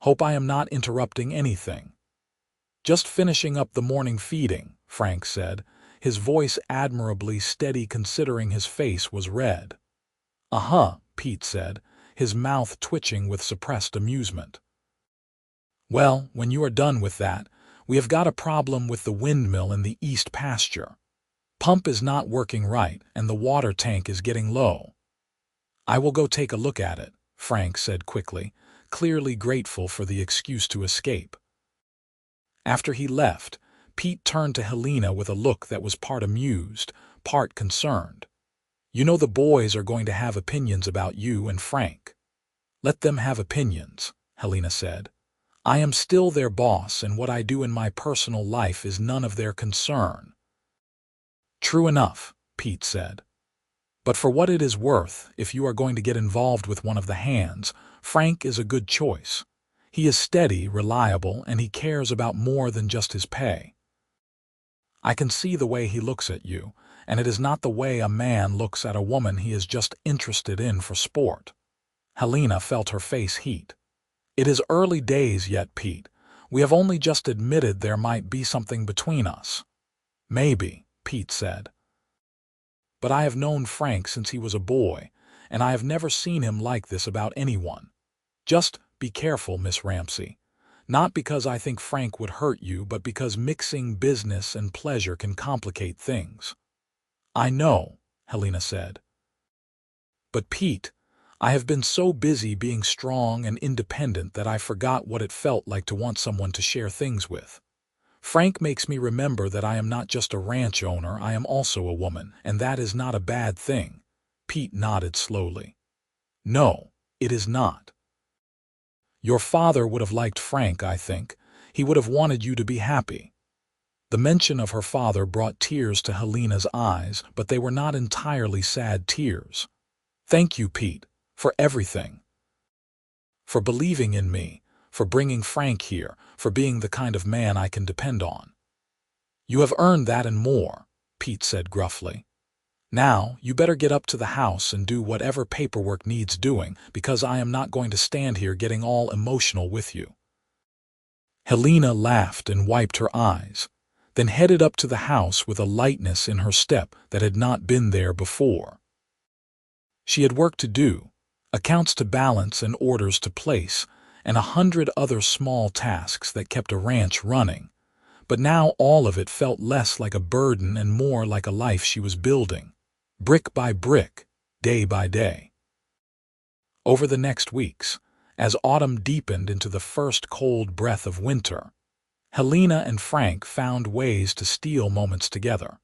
Hope I am not interrupting anything." "Just finishing up the morning feeding," Frank said, his voice admirably steady considering his face was red. "Uh-huh," Pete said, his mouth twitching with suppressed amusement. "Well, when you are done with that, we have got a problem with the windmill in the east pasture. Pump is not working right, and the water tank is getting low." "I will go take a look at it," Frank said quickly, clearly grateful for the excuse to escape. After he left, Pete turned to Helena with a look that was part amused, part concerned. "You know the boys are going to have opinions about you and Frank." "Let them have opinions," Helena said. "I am still their boss, and what I do in my personal life is none of their concern." "True enough," Pete said. "But for what it is worth, if you are going to get involved with one of the hands, Frank is a good choice. He is steady, reliable, and he cares about more than just his pay. I can see the way he looks at you, and it is not the way a man looks at a woman he is just interested in for sport." Helena felt her face heat. "It is early days yet, Pete. We have only just admitted there might be something between us." "Maybe," Pete said. "But I have known Frank since he was a boy, and I have never seen him like this about anyone. Just be careful, Miss Ramsey. Not because I think Frank would hurt you, but because mixing business and pleasure can complicate things." "I know," Helena said. "But Pete, I have been so busy being strong and independent that I forgot what it felt like to want someone to share things with. Frank makes me remember that I am not just a ranch owner, I am also a woman, and that is not a bad thing." Pete nodded slowly. "No, it is not. Your father would have liked Frank, I think. He would have wanted you to be happy." The mention of her father brought tears to Helena's eyes, but they were not entirely sad tears. "Thank you, Pete, for everything. For believing in me, for bringing Frank here, for being the kind of man I can depend on." "You have earned that and more," Pete said gruffly. "Now, you better get up to the house and do whatever paperwork needs doing, because I am not going to stand here getting all emotional with you." Helena laughed and wiped her eyes, then headed up to the house with a lightness in her step that had not been there before. She had work to do, accounts to balance and orders to place, and 100 other small tasks that kept a ranch running, but now all of it felt less like a burden and more like a life she was building. brick by brick, day by day. Over the next weeks, as autumn deepened into the first cold breath of winter, Helena and Frank found ways to steal moments together.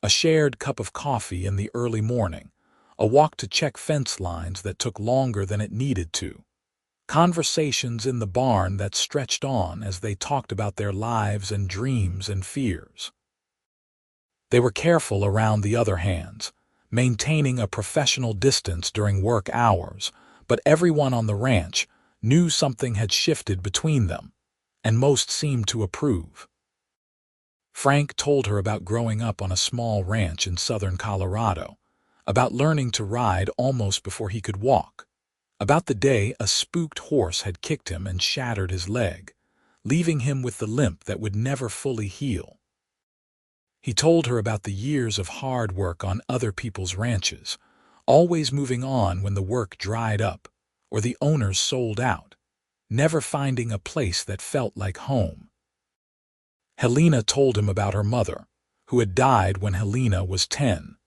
A shared cup of coffee in the early morning, a walk to check fence lines that took longer than it needed to, conversations in the barn that stretched on as they talked about their lives and dreams and fears. They were careful around the other hands, maintaining a professional distance during work hours, but everyone on the ranch knew something had shifted between them, and most seemed to approve. Frank told her about growing up on a small ranch in southern Colorado, about learning to ride almost before he could walk, about the day a spooked horse had kicked him and shattered his leg, leaving him with the limp that would never fully heal. He told her about the years of hard work on other people's ranches, always moving on when the work dried up or the owners sold out, never finding a place that felt like home. Helena told him about her mother, who had died when Helena was 10,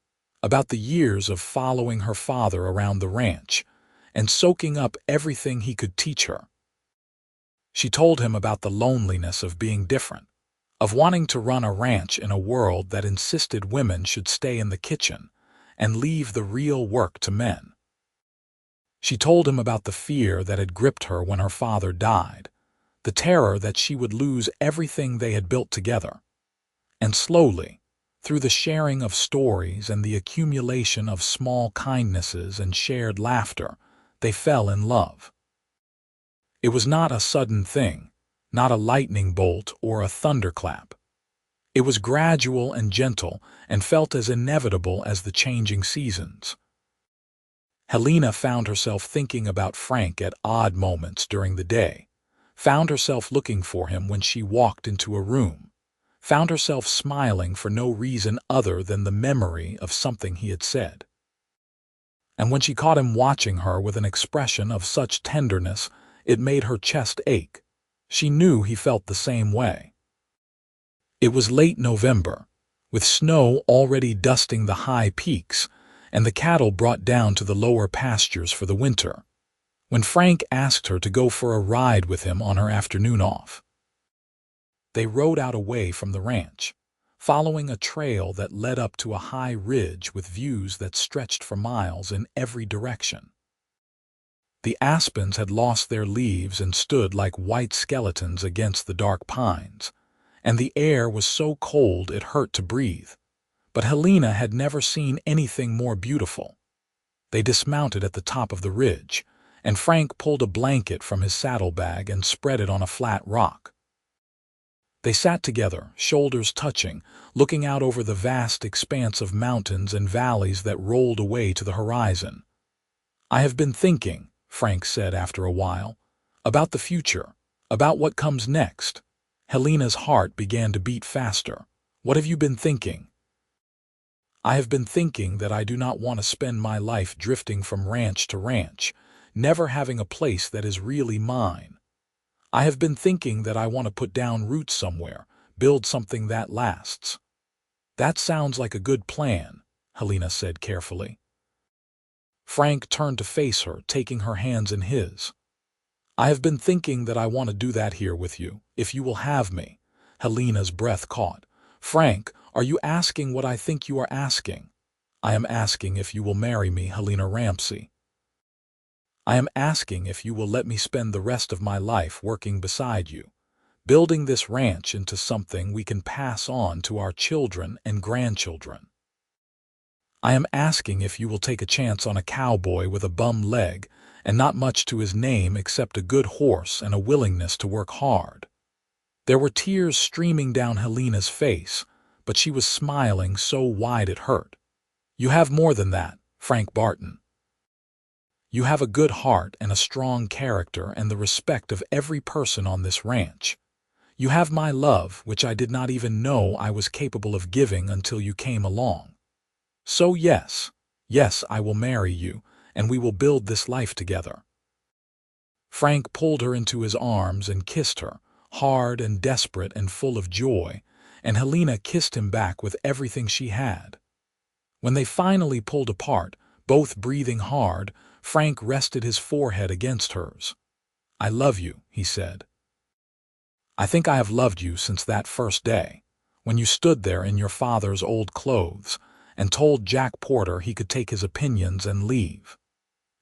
about the years of following her father around the ranch and soaking up everything he could teach her. She told him about the loneliness of being different, of wanting to run a ranch in a world that insisted women should stay in the kitchen and leave the real work to men. She told him about the fear that had gripped her when her father died, the terror that she would lose everything they had built together. And slowly, through the sharing of stories and the accumulation of small kindnesses and shared laughter, they fell in love. It was not a sudden thing, not a lightning bolt or a thunderclap. It was gradual and gentle and felt as inevitable as the changing seasons. Helena found herself thinking about Frank at odd moments during the day, found herself looking for him when she walked into a room, found herself smiling for no reason other than the memory of something he had said. And when she caught him watching her with an expression of such tenderness, it made her chest ache. She knew he felt the same way. It was late November, with snow already dusting the high peaks and the cattle brought down to the lower pastures for the winter, when Frank asked her to go for a ride with him on her afternoon off. They rode out away from the ranch, following a trail that led up to a high ridge with views that stretched for miles in every direction. The aspens had lost their leaves and stood like white skeletons against the dark pines, and the air was so cold it hurt to breathe. But Helena had never seen anything more beautiful. They dismounted at the top of the ridge, and Frank pulled a blanket from his saddlebag and spread it on a flat rock. They sat together, shoulders touching, looking out over the vast expanse of mountains and valleys that rolled away to the horizon. "I have been thinking," Frank said after a while, "about the future, about what comes next." Helena's heart began to beat faster. "What have you been thinking?" "I have been thinking that I do not want to spend my life drifting from ranch to ranch, never having a place that is really mine. I have been thinking that I want to put down roots somewhere, build something that lasts." "That sounds like a good plan," Helena said carefully. Frank turned to face her, taking her hands in his. "I have been thinking that I want to do that here with you, if you will have me." Helena's breath caught. "Frank, are you asking what I think you are asking?" "I am asking if you will marry me, Helena Ramsey. I am asking if you will let me spend the rest of my life working beside you, building this ranch into something we can pass on to our children and grandchildren. I am asking if you will take a chance on a cowboy with a bum leg and not much to his name except a good horse and a willingness to work hard." There were tears streaming down Helena's face, but she was smiling so wide it hurt. "You have more than that, Frank Barton. You have a good heart and a strong character and the respect of every person on this ranch. You have my love, which I did not even know I was capable of giving until you came along. So yes, I will marry you, and we will build this life together." Frank pulled her into his arms and kissed her, hard and desperate and full of joy, and Helena kissed him back with everything she had. When they finally pulled apart, both breathing hard, Frank rested his forehead against hers. "I love you," he said. "I think I have loved you since that first day, when you stood there in your father's old clothes and told Jack Porter he could take his opinions and leave.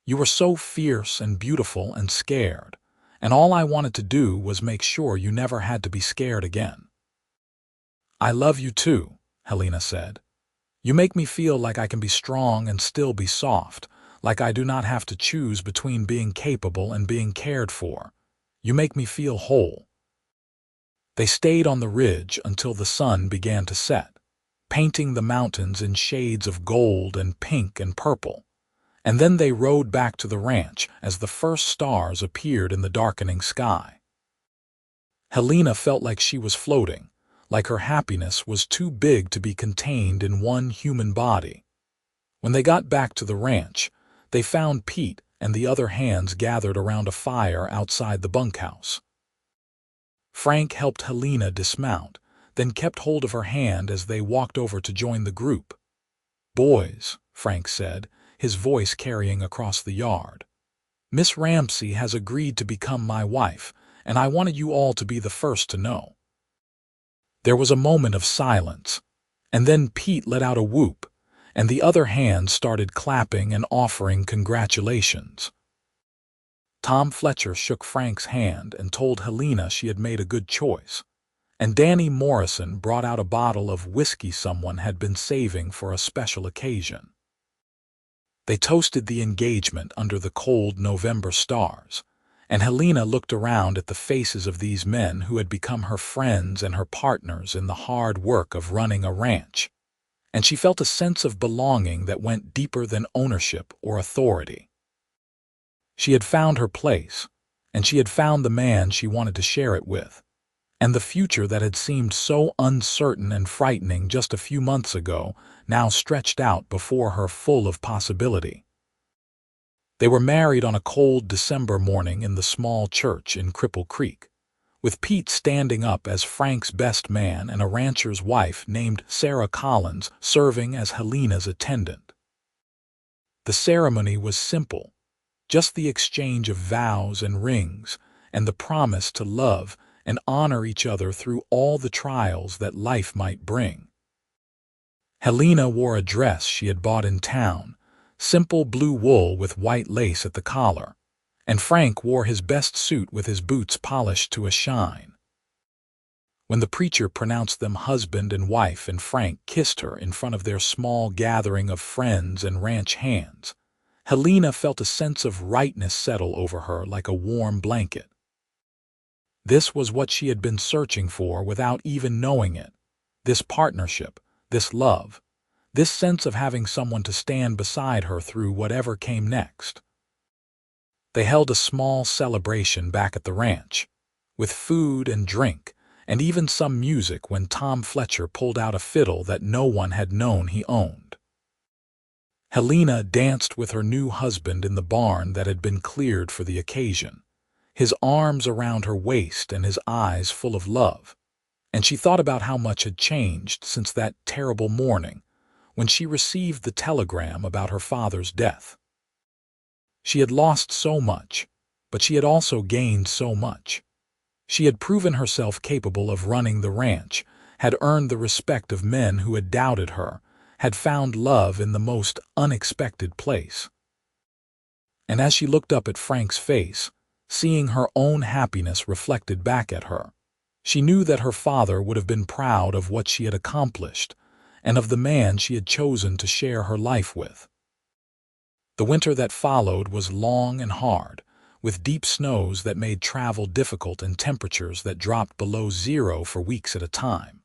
You were so fierce and beautiful and scared, and all I wanted to do was make sure you never had to be scared again." "I love you too," Helena said. "You make me feel like I can be strong and still be soft, like I do not have to choose between being capable and being cared for. You make me feel whole." They stayed on the ridge until the sun began to set, painting the mountains in shades of gold and pink and purple, and then they rode back to the ranch as the first stars appeared in the darkening sky. Helena felt like she was floating, like her happiness was too big to be contained in one human body. When they got back to the ranch, they found Pete and the other hands gathered around a fire outside the bunkhouse. Frank helped Helena dismount, then kept hold of her hand as they walked over to join the group. "Boys," Frank said, his voice carrying across the yard, "Miss Ramsey has agreed to become my wife, and I wanted you all to be the first to know." There was a moment of silence, and then Pete let out a whoop, and the other hands started clapping and offering congratulations. Tom Fletcher shook Frank's hand and told Helena she had made a good choice, and Danny Morrison brought out a bottle of whiskey someone had been saving for a special occasion. They toasted the engagement under the cold November stars, and Helena looked around at the faces of these men who had become her friends and her partners in the hard work of running a ranch, and she felt a sense of belonging that went deeper than ownership or authority. She had found her place, and she had found the man she wanted to share it with, and the future that had seemed so uncertain and frightening just a few months ago now stretched out before her full of possibility. They were married on a cold December morning in the small church in Cripple Creek, with Pete standing up as Frank's best man and a rancher's wife named Sarah Collins serving as Helena's attendant. The ceremony was simple, just the exchange of vows and rings, and the promise to love and honor each other through all the trials that life might bring. Helena wore a dress she had bought in town, simple blue wool with white lace at the collar, and Frank wore his best suit with his boots polished to a shine. When the preacher pronounced them husband and wife and Frank kissed her in front of their small gathering of friends and ranch hands, Helena felt a sense of rightness settle over her like a warm blanket. This was what she had been searching for without even knowing it, this partnership, this love, this sense of having someone to stand beside her through whatever came next. They held a small celebration back at the ranch, with food and drink, and even some music when Tom Fletcher pulled out a fiddle that no one had known he owned. Helena danced with her new husband in the barn that had been cleared for the occasion, his arms around her waist and his eyes full of love, and she thought about how much had changed since that terrible morning when she received the telegram about her father's death. She had lost so much, but she had also gained so much. She had proven herself capable of running the ranch, had earned the respect of men who had doubted her, had found love in the most unexpected place. And as she looked up at Frank's face, seeing her own happiness reflected back at her, she knew that her father would have been proud of what she had accomplished and of the man she had chosen to share her life with. The winter that followed was long and hard, with deep snows that made travel difficult and temperatures that dropped below zero for weeks at a time.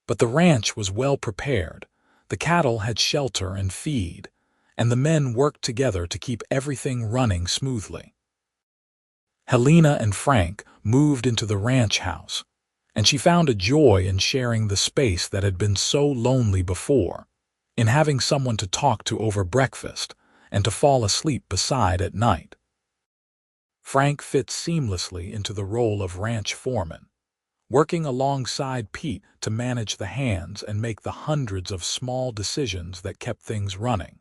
But the ranch was well prepared, the cattle had shelter and feed, and the men worked together to keep everything running smoothly. Helena and Frank moved into the ranch house, and she found a joy in sharing the space that had been so lonely before, in having someone to talk to over breakfast and to fall asleep beside at night. Frank fit seamlessly into the role of ranch foreman, working alongside Pete to manage the hands and make the hundreds of small decisions that kept things running.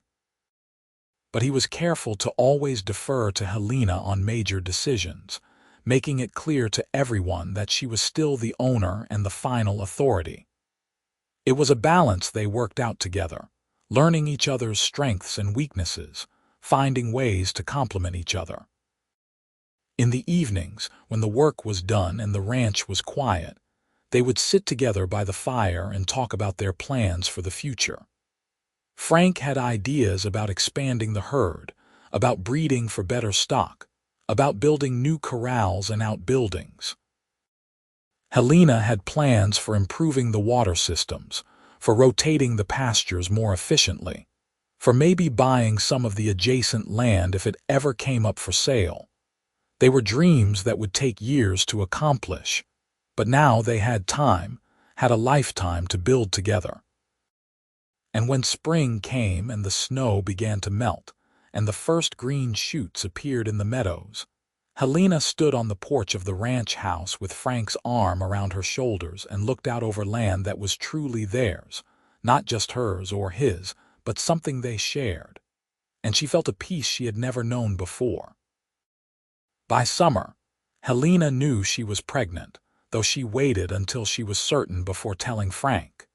But he was careful to always defer to Helena on major decisions, making it clear to everyone that she was still the owner and the final authority. It was a balance they worked out together, learning each other's strengths and weaknesses, finding ways to complement each other. In the evenings, when the work was done and the ranch was quiet, they would sit together by the fire and talk about their plans for the future. Frank had ideas about expanding the herd, about breeding for better stock, about building new corrals and outbuildings. Helena had plans for improving the water systems, for rotating the pastures more efficiently, for maybe buying some of the adjacent land if it ever came up for sale. They were dreams that would take years to accomplish, but now they had time, had a lifetime to build together. And when spring came and the snow began to melt, and the first green shoots appeared in the meadows, Helena stood on the porch of the ranch house with Frank's arm around her shoulders and looked out over land that was truly theirs, not just hers or his, but something they shared. And she felt a peace she had never known before. By summer, Helena knew she was pregnant, though she waited until she was certain before telling Frank.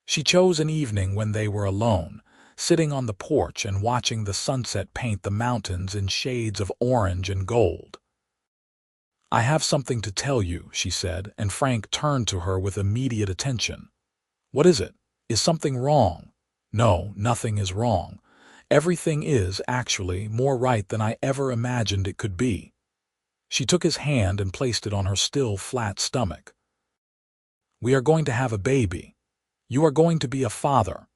She chose an evening when they were alone, sitting on the porch and watching the sunset paint the mountains in shades of orange and gold. "I have something to tell you," she said, and Frank turned to her with immediate attention. "What is it? Is something wrong?" "No, nothing is wrong. Everything is, actually, more right than I ever imagined it could be." She took his hand and placed it on her still flat stomach. "We are going to have a baby. You are going to be a father."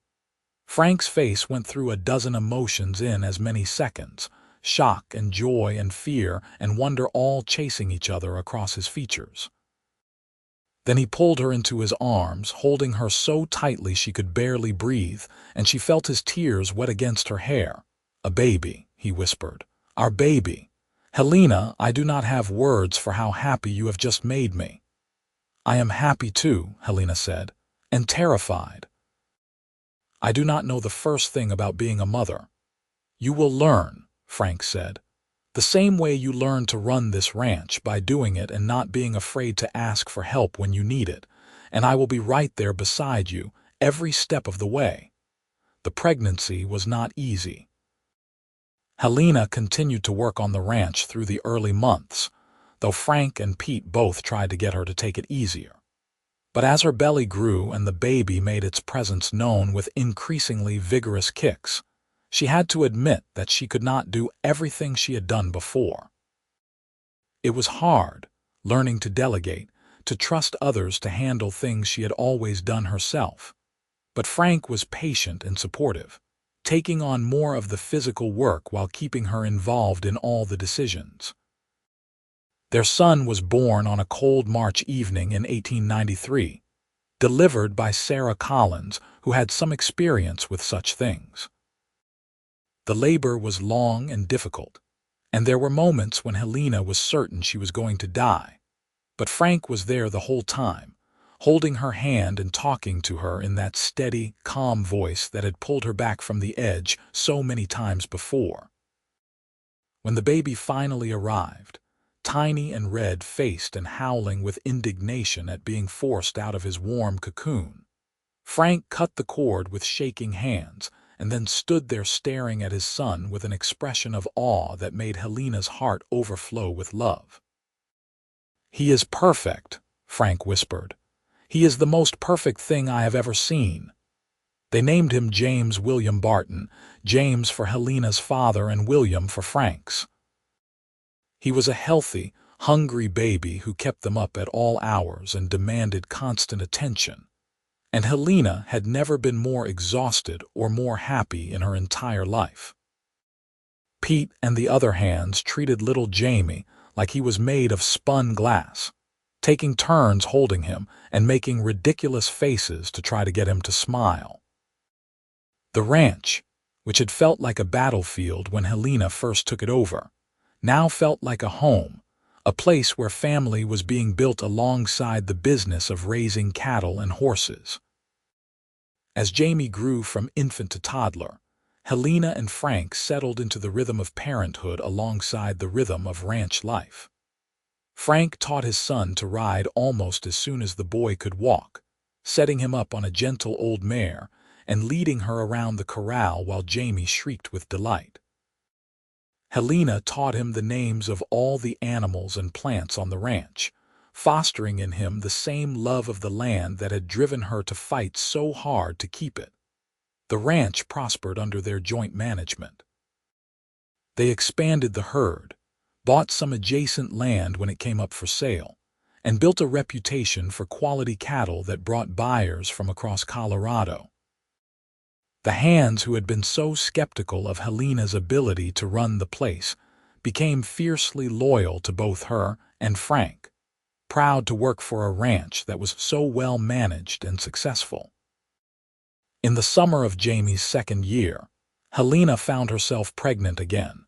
Frank's face went through a dozen emotions in as many seconds, shock and joy and fear and wonder all chasing each other across his features. Then he pulled her into his arms, holding her so tightly she could barely breathe, and she felt his tears wet against her hair. "A baby," he whispered. "Our baby. Helena, I do not have words for how happy you have just made me." "I am happy too," Helena said, "and terrified. I do not know the first thing about being a mother." "You will learn," Frank said. "The same way you learn to run this ranch, by doing it and not being afraid to ask for help when you need it, and I will be right there beside you every step of the way." The pregnancy was not easy. Helena continued to work on the ranch through the early months, though Frank and Pete both tried to get her to take it easier. But as her belly grew and the baby made its presence known with increasingly vigorous kicks, she had to admit that she could not do everything she had done before. It was hard, learning to delegate, to trust others to handle things she had always done herself. But Frank was patient and supportive, taking on more of the physical work while keeping her involved in all the decisions. Their son was born on a cold March evening in 1893, delivered by Sarah Collins, who had some experience with such things. The labor was long and difficult, and there were moments when Helena was certain she was going to die. But Frank was there the whole time, holding her hand and talking to her in that steady, calm voice that had pulled her back from the edge so many times before. When the baby finally arrived, tiny and red-faced and howling with indignation at being forced out of his warm cocoon, Frank cut the cord with shaking hands and then stood there staring at his son with an expression of awe that made Helena's heart overflow with love. "He is perfect," Frank whispered. "He is the most perfect thing I have ever seen." They named him James William Barton, James for Helena's father and William for Frank's. He was a healthy, hungry baby who kept them up at all hours and demanded constant attention. And Helena had never been more exhausted or more happy in her entire life. Pete and the other hands treated little Jamie like he was made of spun glass, taking turns holding him and making ridiculous faces to try to get him to smile. The ranch, which had felt like a battlefield when Helena first took it over, now felt like a home, a place where family was being built alongside the business of raising cattle and horses. As Jamie grew from infant to toddler, Helena and Frank settled into the rhythm of parenthood alongside the rhythm of ranch life. Frank taught his son to ride almost as soon as the boy could walk, setting him up on a gentle old mare and leading her around the corral while Jamie shrieked with delight. Helena taught him the names of all the animals and plants on the ranch, fostering in him the same love of the land that had driven her to fight so hard to keep it. The ranch prospered under their joint management. They expanded the herd, bought some adjacent land when it came up for sale, and built a reputation for quality cattle that brought buyers from across Colorado. The hands who had been so skeptical of Helena's ability to run the place became fiercely loyal to both her and Frank, proud to work for a ranch that was so well managed and successful. In the summer of Jamie's second year, Helena found herself pregnant again,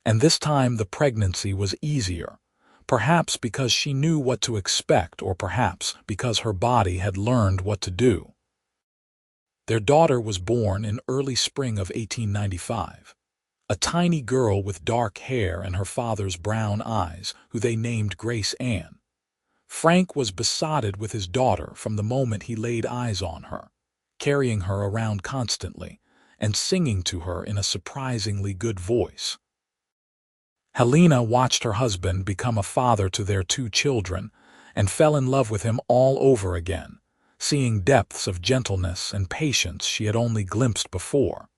and this time the pregnancy was easier, perhaps because she knew what to expect or perhaps because her body had learned what to do. Their daughter was born in early spring of 1895, a tiny girl with dark hair and her father's brown eyes, who they named Grace Ann. Frank was besotted with his daughter from the moment he laid eyes on her, carrying her around constantly and singing to her in a surprisingly good voice. Helena watched her husband become a father to their two children and fell in love with him all over again, seeing depths of gentleness and patience she had only glimpsed before.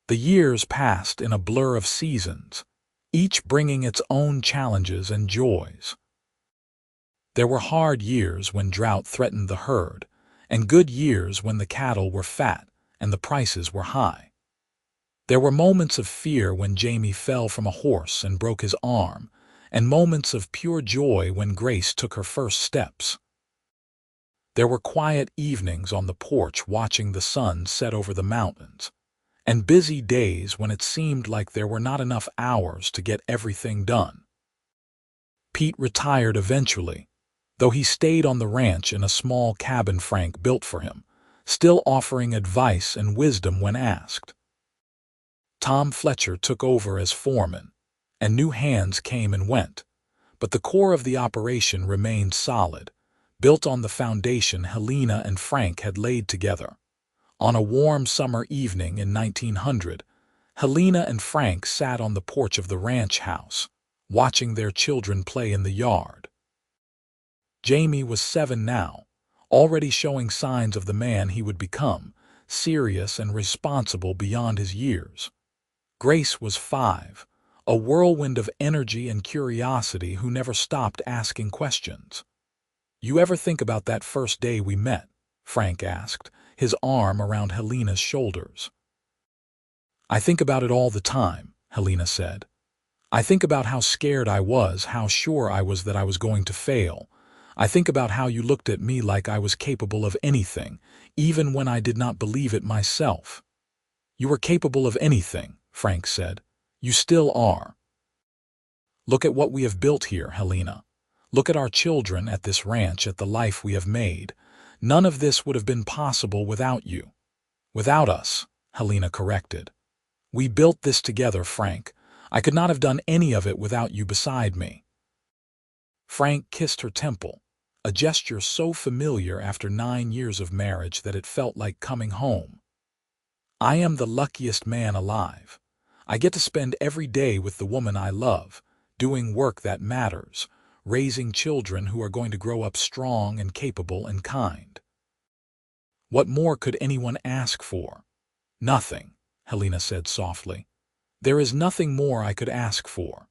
The years passed in a blur of seasons, each bringing its own challenges and joys. There were hard years when drought threatened the herd, and good years when the cattle were fat and the prices were high. There were moments of fear when Jamie fell from a horse and broke his arm, and moments of pure joy when Grace took her first steps. There were quiet evenings on the porch watching the sun set over the mountains, and busy days when it seemed like there were not enough hours to get everything done. Pete retired eventually, though he stayed on the ranch in a small cabin Frank built for him, still offering advice and wisdom when asked. Tom Fletcher took over as foreman, and new hands came and went, but the core of the operation remained solid, built on the foundation Helena and Frank had laid together. On a warm summer evening in 1900, Helena and Frank sat on the porch of the ranch house, watching their children play in the yard. Jamie was 7 now, already showing signs of the man he would become, serious and responsible beyond his years. Grace was 5, a whirlwind of energy and curiosity who never stopped asking questions. "You ever think about that first day we met?" Frank asked, his arm around Helena's shoulders. "I think about it all the time," Helena said. "I think about how scared I was, how sure I was that I was going to fail. I think about how you looked at me like I was capable of anything, even when I did not believe it myself." "You were capable of anything," Frank said. "You still are. Look at what we have built here, Helena. Look at our children, at this ranch, at the life we have made. None of this would have been possible without you." "Without us," Helena corrected. "We built this together, Frank. I could not have done any of it without you beside me." Frank kissed her temple, a gesture so familiar after 9 years of marriage that it felt like coming home. "I am the luckiest man alive. I get to spend every day with the woman I love, doing work that matters, raising children who are going to grow up strong and capable and kind. What more could anyone ask for?" "Nothing," Helena said softly. "There is nothing more I could ask for."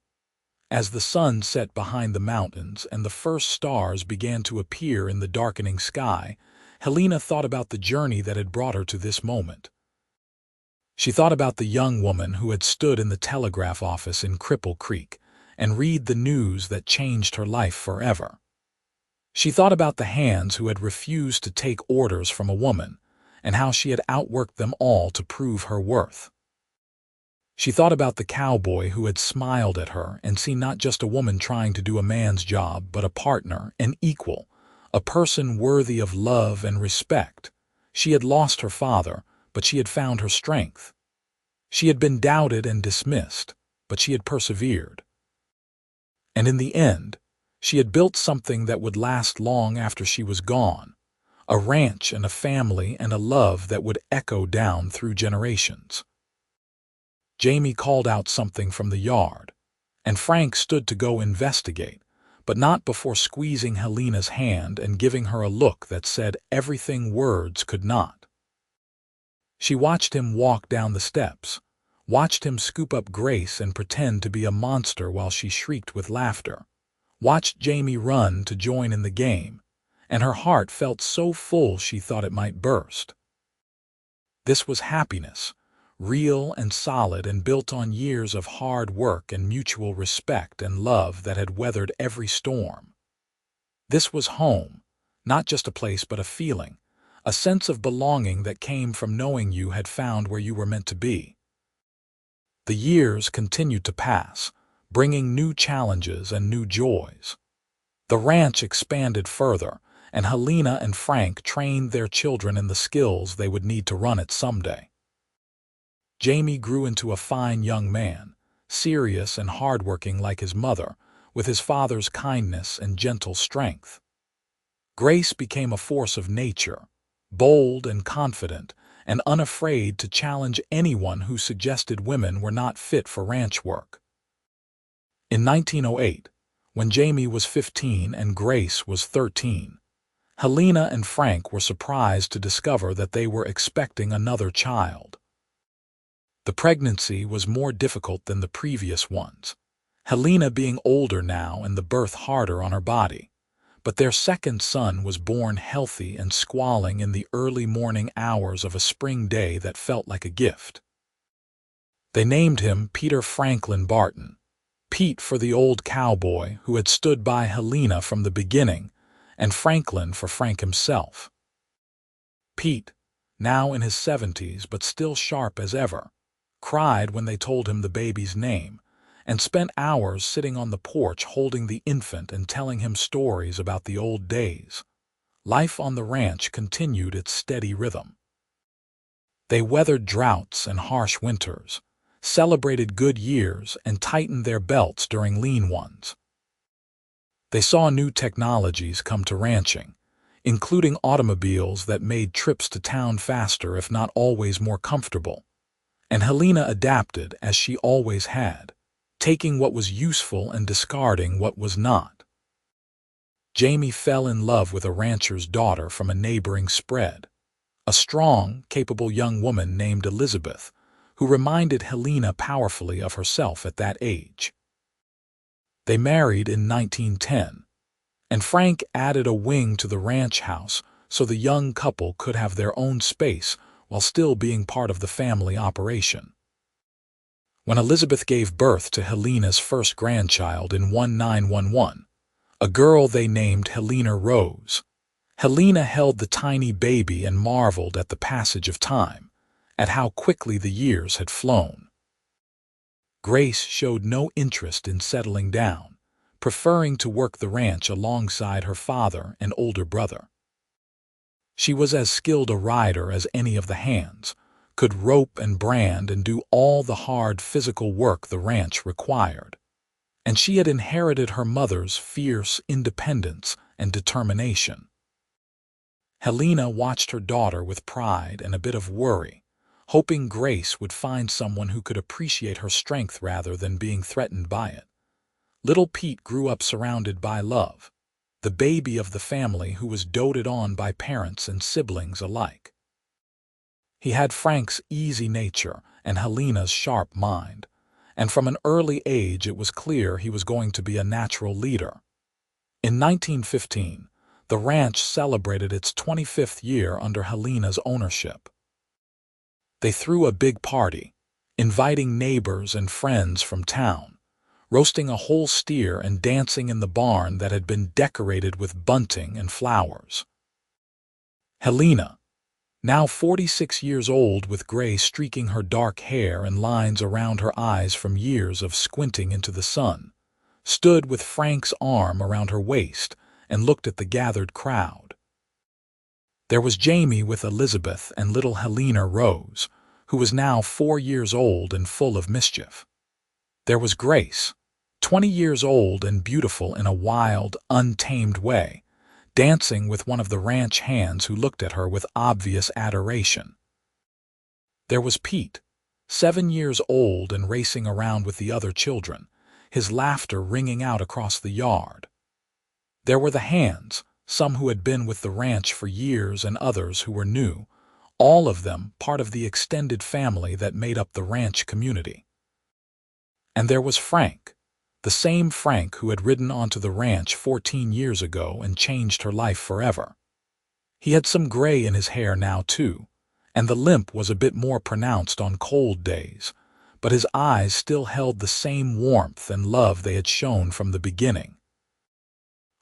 As the sun set behind the mountains and the first stars began to appear in the darkening sky, Helena thought about the journey that had brought her to this moment. She thought about the young woman who had stood in the telegraph office in Cripple Creek and read the news that changed her life forever. She thought about the hands who had refused to take orders from a woman and how she had outworked them all to prove her worth. She thought about the cowboy who had smiled at her and seen not just a woman trying to do a man's job, but a partner, an equal, a person worthy of love and respect. She had lost her father, but she had found her strength. She had been doubted and dismissed, but she had persevered. And in the end, she had built something that would last long after she was gone, a ranch and a family and a love that would echo down through generations. Jamie called out something from the yard, and Frank stood to go investigate, but not before squeezing Helena's hand and giving her a look that said everything words could not. She watched him walk down the steps, watched him scoop up Grace and pretend to be a monster while she shrieked with laughter, watched Jamie run to join in the game, and her heart felt so full she thought it might burst. This was happiness, real and solid and built on years of hard work and mutual respect and love that had weathered every storm. This was home, not just a place but a feeling, a sense of belonging that came from knowing you had found where you were meant to be. The years continued to pass, bringing new challenges and new joys. The ranch expanded further, and Helena and Frank trained their children in the skills they would need to run it someday. Jamie grew into a fine young man, serious and hardworking like his mother, with his father's kindness and gentle strength. Grace became a force of nature, bold and confident, and unafraid to challenge anyone who suggested women were not fit for ranch work. In 1908, when Jamie was 15 and Grace was 13, Helena and Frank were surprised to discover that they were expecting another child. The pregnancy was more difficult than the previous ones, Helena being older now and the birth harder on her body. But their second son was born healthy and squalling in the early morning hours of a spring day that felt like a gift. They named him Peter Franklin Barton, Pete for the old cowboy who had stood by Helena from the beginning, and Franklin for Frank himself. Pete, now in his 70s but still sharp as ever, cried when they told him the baby's name, and spent hours sitting on the porch holding the infant and telling him stories about the old days. Life on the ranch continued its steady rhythm. They weathered droughts and harsh winters, celebrated good years, and tightened their belts during lean ones. They saw new technologies come to ranching, including automobiles that made trips to town faster if not always more comfortable. And Helena adapted as she always had, taking what was useful and discarding what was not. Jamie fell in love with a rancher's daughter from a neighboring spread, a strong, capable young woman named Elizabeth, who reminded Helena powerfully of herself at that age. They married in 1910, and Frank added a wing to the ranch house so the young couple could have their own space while still being part of the family operation. When Elizabeth gave birth to Helena's first grandchild in 1911, a girl they named Helena Rose, Helena held the tiny baby and marveled at the passage of time, at how quickly the years had flown. Grace showed no interest in settling down, preferring to work the ranch alongside her father and older brother. She was as skilled a rider as any of the hands, could rope and brand and do all the hard physical work the ranch required. And she had inherited her mother's fierce independence and determination. Helena watched her daughter with pride and a bit of worry, hoping Grace would find someone who could appreciate her strength rather than being threatened by it. Little Pete grew up surrounded by love, the baby of the family who was doted on by parents and siblings alike. He had Frank's easy nature and Helena's sharp mind, and from an early age it was clear he was going to be a natural leader. In 1915, the ranch celebrated its 25th year under Helena's ownership. They threw a big party, inviting neighbors and friends from town, roasting a whole steer and dancing in the barn that had been decorated with bunting and flowers. Helena, now 46 years old with gray streaking her dark hair and lines around her eyes from years of squinting into the sun, stood with Frank's arm around her waist and looked at the gathered crowd. There was Jamie with Elizabeth and little Helena Rose, who was now 4 years old and full of mischief. There was Grace, 20 years old and beautiful in a wild, untamed way, dancing with one of the ranch hands who looked at her with obvious adoration. There was Pete, 7 years old and racing around with the other children, his laughter ringing out across the yard. There were the hands, some who had been with the ranch for years and others who were new, all of them part of the extended family that made up the ranch community. And there was Frank, the same Frank who had ridden onto the ranch 14 years ago and changed her life forever. He had some gray in his hair now too, and the limp was a bit more pronounced on cold days, but his eyes still held the same warmth and love they had shown from the beginning.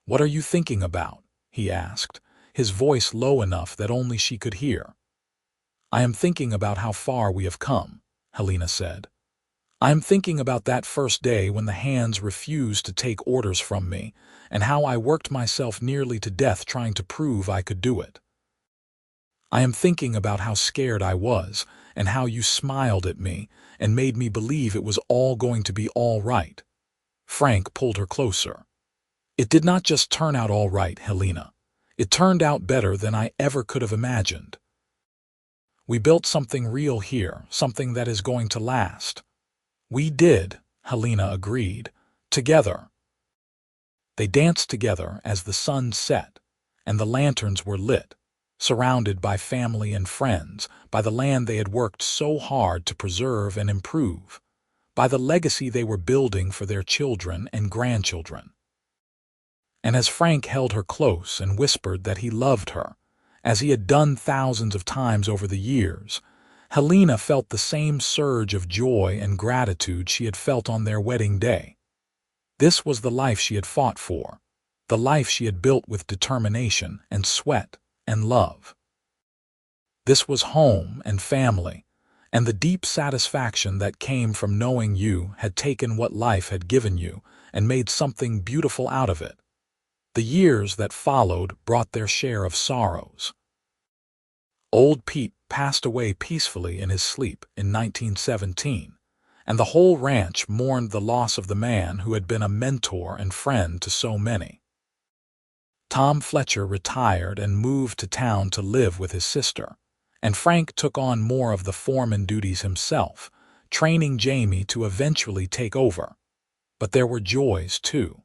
"What are you thinking about?" he asked, his voice low enough that only she could hear. "I am thinking about how far we have come," Helena said. "I am thinking about that first day when the hands refused to take orders from me and how I worked myself nearly to death trying to prove I could do it. I am thinking about how scared I was and how you smiled at me and made me believe it was all going to be all right." Frank pulled her closer. "It did not just turn out all right, Helena. It turned out better than I ever could have imagined. We built something real here, something that is going to last." "We did," Helena agreed. "Together." They danced together as the sun set, and the lanterns were lit, surrounded by family and friends, by the land they had worked so hard to preserve and improve, by the legacy they were building for their children and grandchildren. And as Frank held her close and whispered that he loved her, as he had done thousands of times over the years, Helena felt the same surge of joy and gratitude she had felt on their wedding day. This was the life she had fought for, the life she had built with determination and sweat and love. This was home and family, and the deep satisfaction that came from knowing you had taken what life had given you and made something beautiful out of it. The years that followed brought their share of sorrows. Old Pete passed away peacefully in his sleep in 1917, and the whole ranch mourned the loss of the man who had been a mentor and friend to so many. Tom Fletcher retired and moved to town to live with his sister, and Frank took on more of the foreman duties himself, training Jamie to eventually take over. But there were joys too.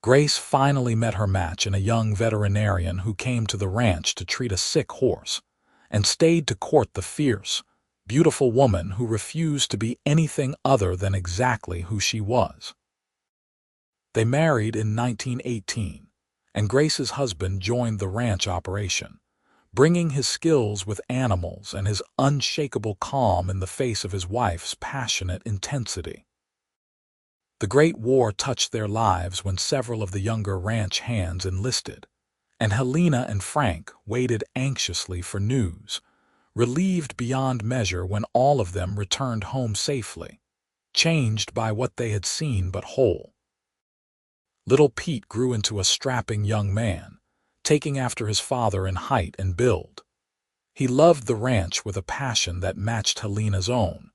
Grace finally met her match in a young veterinarian who came to the ranch to treat a sick horse, and stayed to court the fierce, beautiful woman who refused to be anything other than exactly who she was. They married in 1918, and Grace's husband joined the ranch operation, bringing his skills with animals and his unshakable calm in the face of his wife's passionate intensity. The Great War touched their lives when several of the younger ranch hands enlisted, and Helena and Frank waited anxiously for news, relieved beyond measure when all of them returned home safely, changed by what they had seen but whole. Little Pete grew into a strapping young man, taking after his father in height and build. He loved the ranch with a passion that matched Helena's own,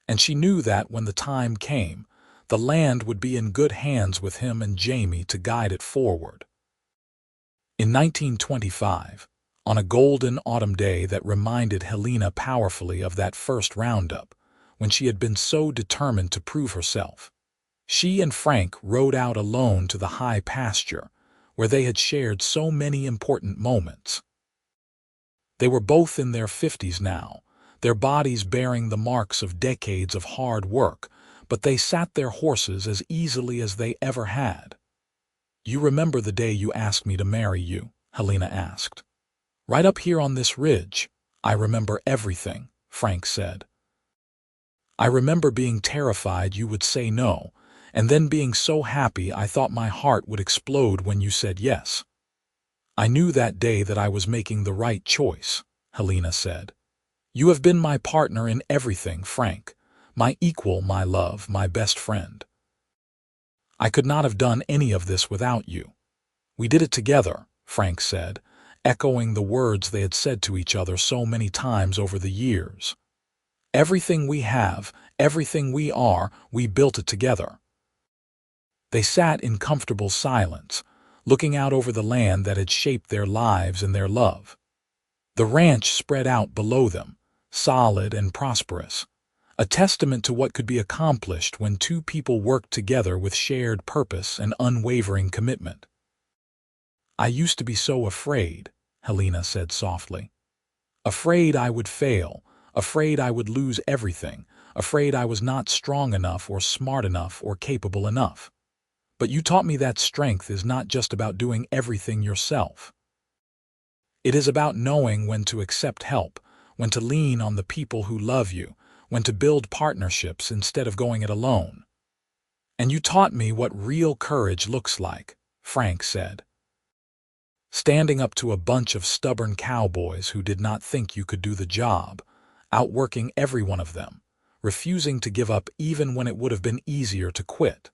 and she knew that when the time came, the land would be in good hands with him and Jamie to guide it forward. In 1925, on a golden autumn day that reminded Helena powerfully of that first roundup, when she had been so determined to prove herself, she and Frank rode out alone to the high pasture, where they had shared so many important moments. They were both in their 50s now, their bodies bearing the marks of decades of hard work, but they sat their horses as easily as they ever had. "You remember the day you asked me to marry you?" Helena asked. "Right up here on this ridge." "I remember everything," Frank said. "I remember being terrified you would say no, and then being so happy I thought my heart would explode when you said yes. I knew that day that I was making the right choice," Helena said. "You have been my partner in everything, Frank. My equal, my love, my best friend. I could not have done any of this without you." "We did it together," Frank said, echoing the words they had said to each other so many times over the years. "Everything we have, everything we are, we built it together." They sat in comfortable silence, looking out over the land that had shaped their lives and their love. The ranch spread out below them, solid and prosperous, a testament to what could be accomplished when two people worked together with shared purpose and unwavering commitment. "I used to be so afraid," Helena said softly. "Afraid I would fail, afraid I would lose everything, afraid I was not strong enough or smart enough or capable enough. But you taught me that strength is not just about doing everything yourself. It is about knowing when to accept help, when to lean on the people who love you, when to build partnerships instead of going it alone. And you taught me what real courage looks like," Frank said. "Standing up to a bunch of stubborn cowboys who did not think you could do the job, outworking every one of them, refusing to give up even when it would have been easier to quit.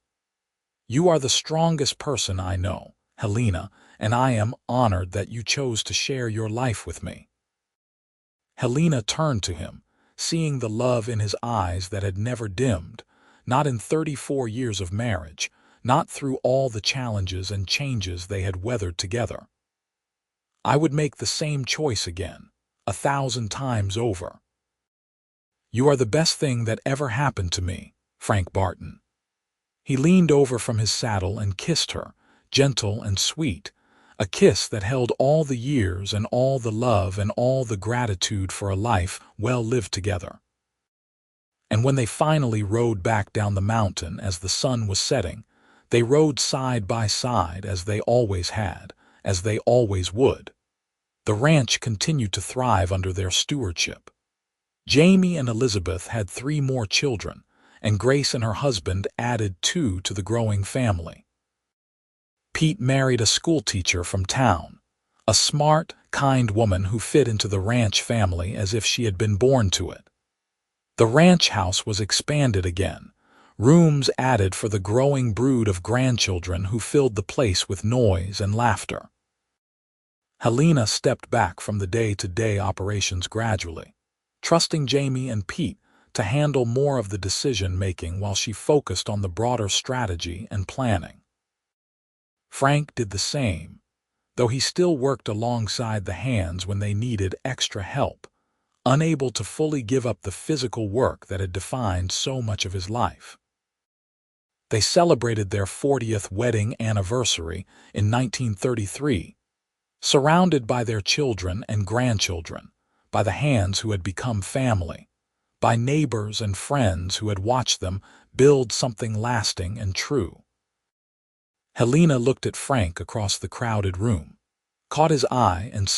You are the strongest person I know, Helena, and I am honored that you chose to share your life with me." Helena turned to him, seeing the love in his eyes that had never dimmed, not in 34 years of marriage, not through all the challenges and changes they had weathered together. "I would make the same choice again, 1,000 times over. You are the best thing that ever happened to me, Frank Barton." He leaned over from his saddle and kissed her, gentle and sweet, a kiss that held all the years and all the love and all the gratitude for a life well lived together. And when they finally rode back down the mountain as the sun was setting, they rode side by side as they always had, as they always would. The ranch continued to thrive under their stewardship. Jamie and Elizabeth had 3 more children, and Grace and her husband added 2 to the growing family. Pete married a schoolteacher from town, a smart, kind woman who fit into the ranch family as if she had been born to it. The ranch house was expanded again, rooms added for the growing brood of grandchildren who filled the place with noise and laughter. Helena stepped back from the day-to-day operations gradually, trusting Jamie and Pete to handle more of the decision-making while she focused on the broader strategy and planning. Frank did the same, though he still worked alongside the hands when they needed extra help, unable to fully give up the physical work that had defined so much of his life. They celebrated their 40th wedding anniversary in 1933, surrounded by their children and grandchildren, by the hands who had become family, by neighbors and friends who had watched them build something lasting and true. Helena looked at Frank across the crowded room, caught his eye and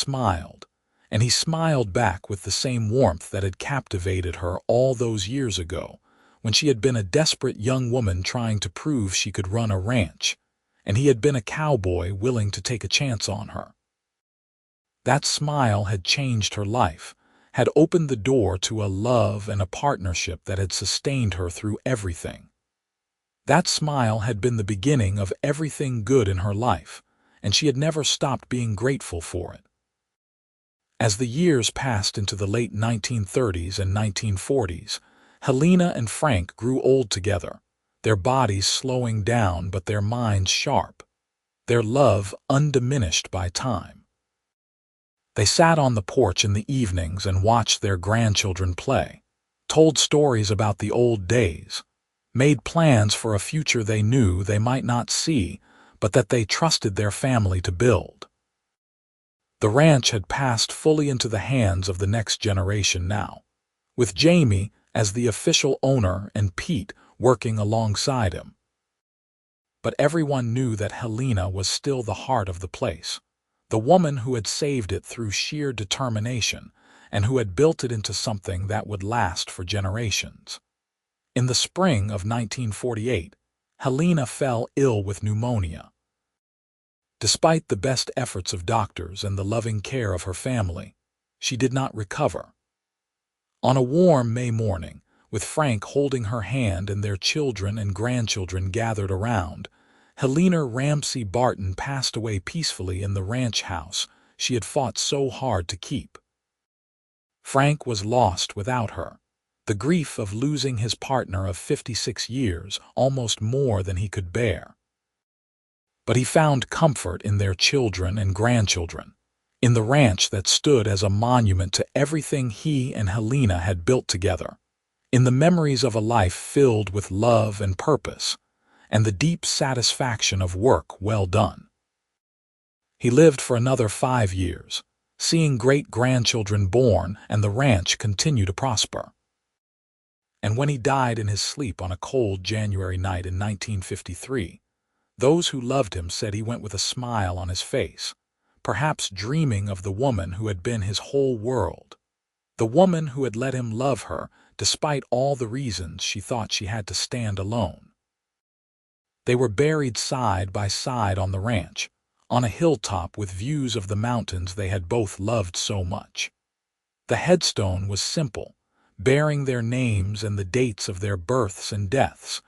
he smiled back with the same warmth that had captivated her all those years ago, when she had been a desperate young woman trying to prove she could run a ranch, and he had been a cowboy willing to take a chance on her. That smile had changed her life, had opened the door to a love and a partnership that had sustained her through everything. That smile had been the beginning of everything good in her life, and she had never stopped being grateful for it. As the years passed into the late 1930s and 1940s, Helena and Frank grew old together, their bodies slowing down but their minds sharp, their love undiminished by time. They sat on the porch in the evenings and watched their grandchildren play, told stories about the old days, made plans for a future they knew they might not see, but that they trusted their family to build. The ranch had passed fully into the hands of the next generation now, with Jamie as the official owner and Pete working alongside him. But everyone knew that Helena was still the heart of the place, the woman who had saved it through sheer determination and who had built it into something that would last for generations. In the spring of 1948, Helena fell ill with pneumonia. Despite the best efforts of doctors and the loving care of her family, she did not recover. On a warm May morning, with Frank holding her hand and their children and grandchildren gathered around, Helena Ramsey Barton passed away peacefully in the ranch house she had fought so hard to keep. Frank was lost without her, the grief of losing his partner of 56 years almost more than he could bear. But he found comfort in their children and grandchildren, in the ranch that stood as a monument to everything he and Helena had built together, in the memories of a life filled with love and purpose, and the deep satisfaction of work well done. He lived for another 5 years, seeing great-grandchildren born and the ranch continue to prosper. And when he died in his sleep on a cold January night in 1953, those who loved him said he went with a smile on his face, perhaps dreaming of the woman who had been his whole world, the woman who had let him love her despite all the reasons she thought she had to stand alone. They were buried side by side on the ranch, on a hilltop with views of the mountains they had both loved so much. The headstone was simple, bearing their names and the dates of their births and deaths,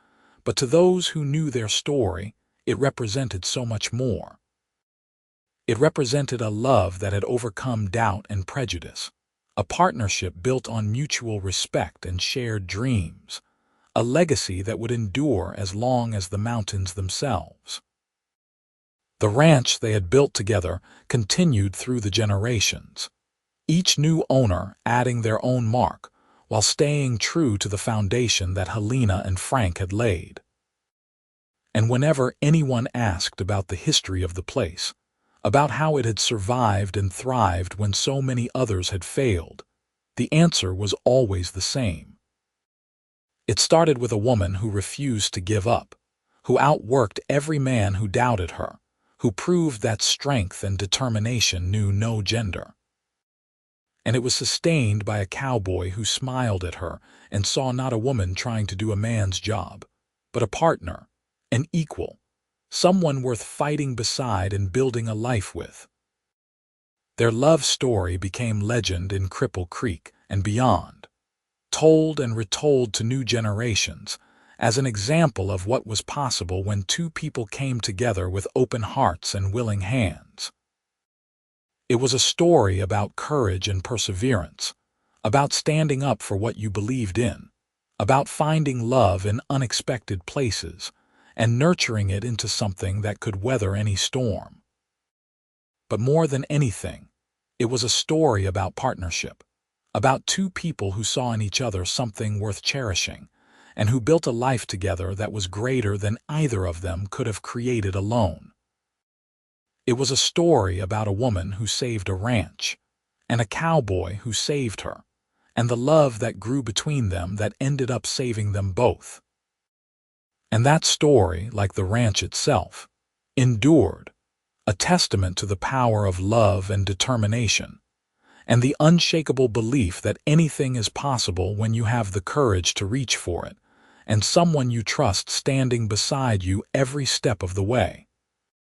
but to those who knew their story, it represented so much more. It represented a love that had overcome doubt and prejudice, a partnership built on mutual respect and shared dreams, a legacy that would endure as long as the mountains themselves. The ranch they had built together continued through the generations, each new owner adding their own mark while staying true to the foundation that Helena and Frank had laid. And whenever anyone asked about the history of the place, about how it had survived and thrived when so many others had failed, the answer was always the same. It started with a woman who refused to give up, who outworked every man who doubted her, who proved that strength and determination knew no gender. And it was sustained by a cowboy who smiled at her and saw not a woman trying to do a man's job, but a partner, an equal, someone worth fighting beside and building a life with. Their love story became legend in Cripple Creek and beyond, told and retold to new generations as an example of what was possible when two people came together with open hearts and willing hands. It was a story about courage and perseverance, about standing up for what you believed in, about finding love in unexpected places and nurturing it into something that could weather any storm. But more than anything, it was a story about partnership, about two people who saw in each other something worth cherishing, and who built a life together that was greater than either of them could have created alone. It was a story about a woman who saved a ranch, and a cowboy who saved her, and the love that grew between them that ended up saving them both. And that story, like the ranch itself, endured, a testament to the power of love and determination, and the unshakable belief that anything is possible when you have the courage to reach for it, and someone you trust standing beside you every step of the way.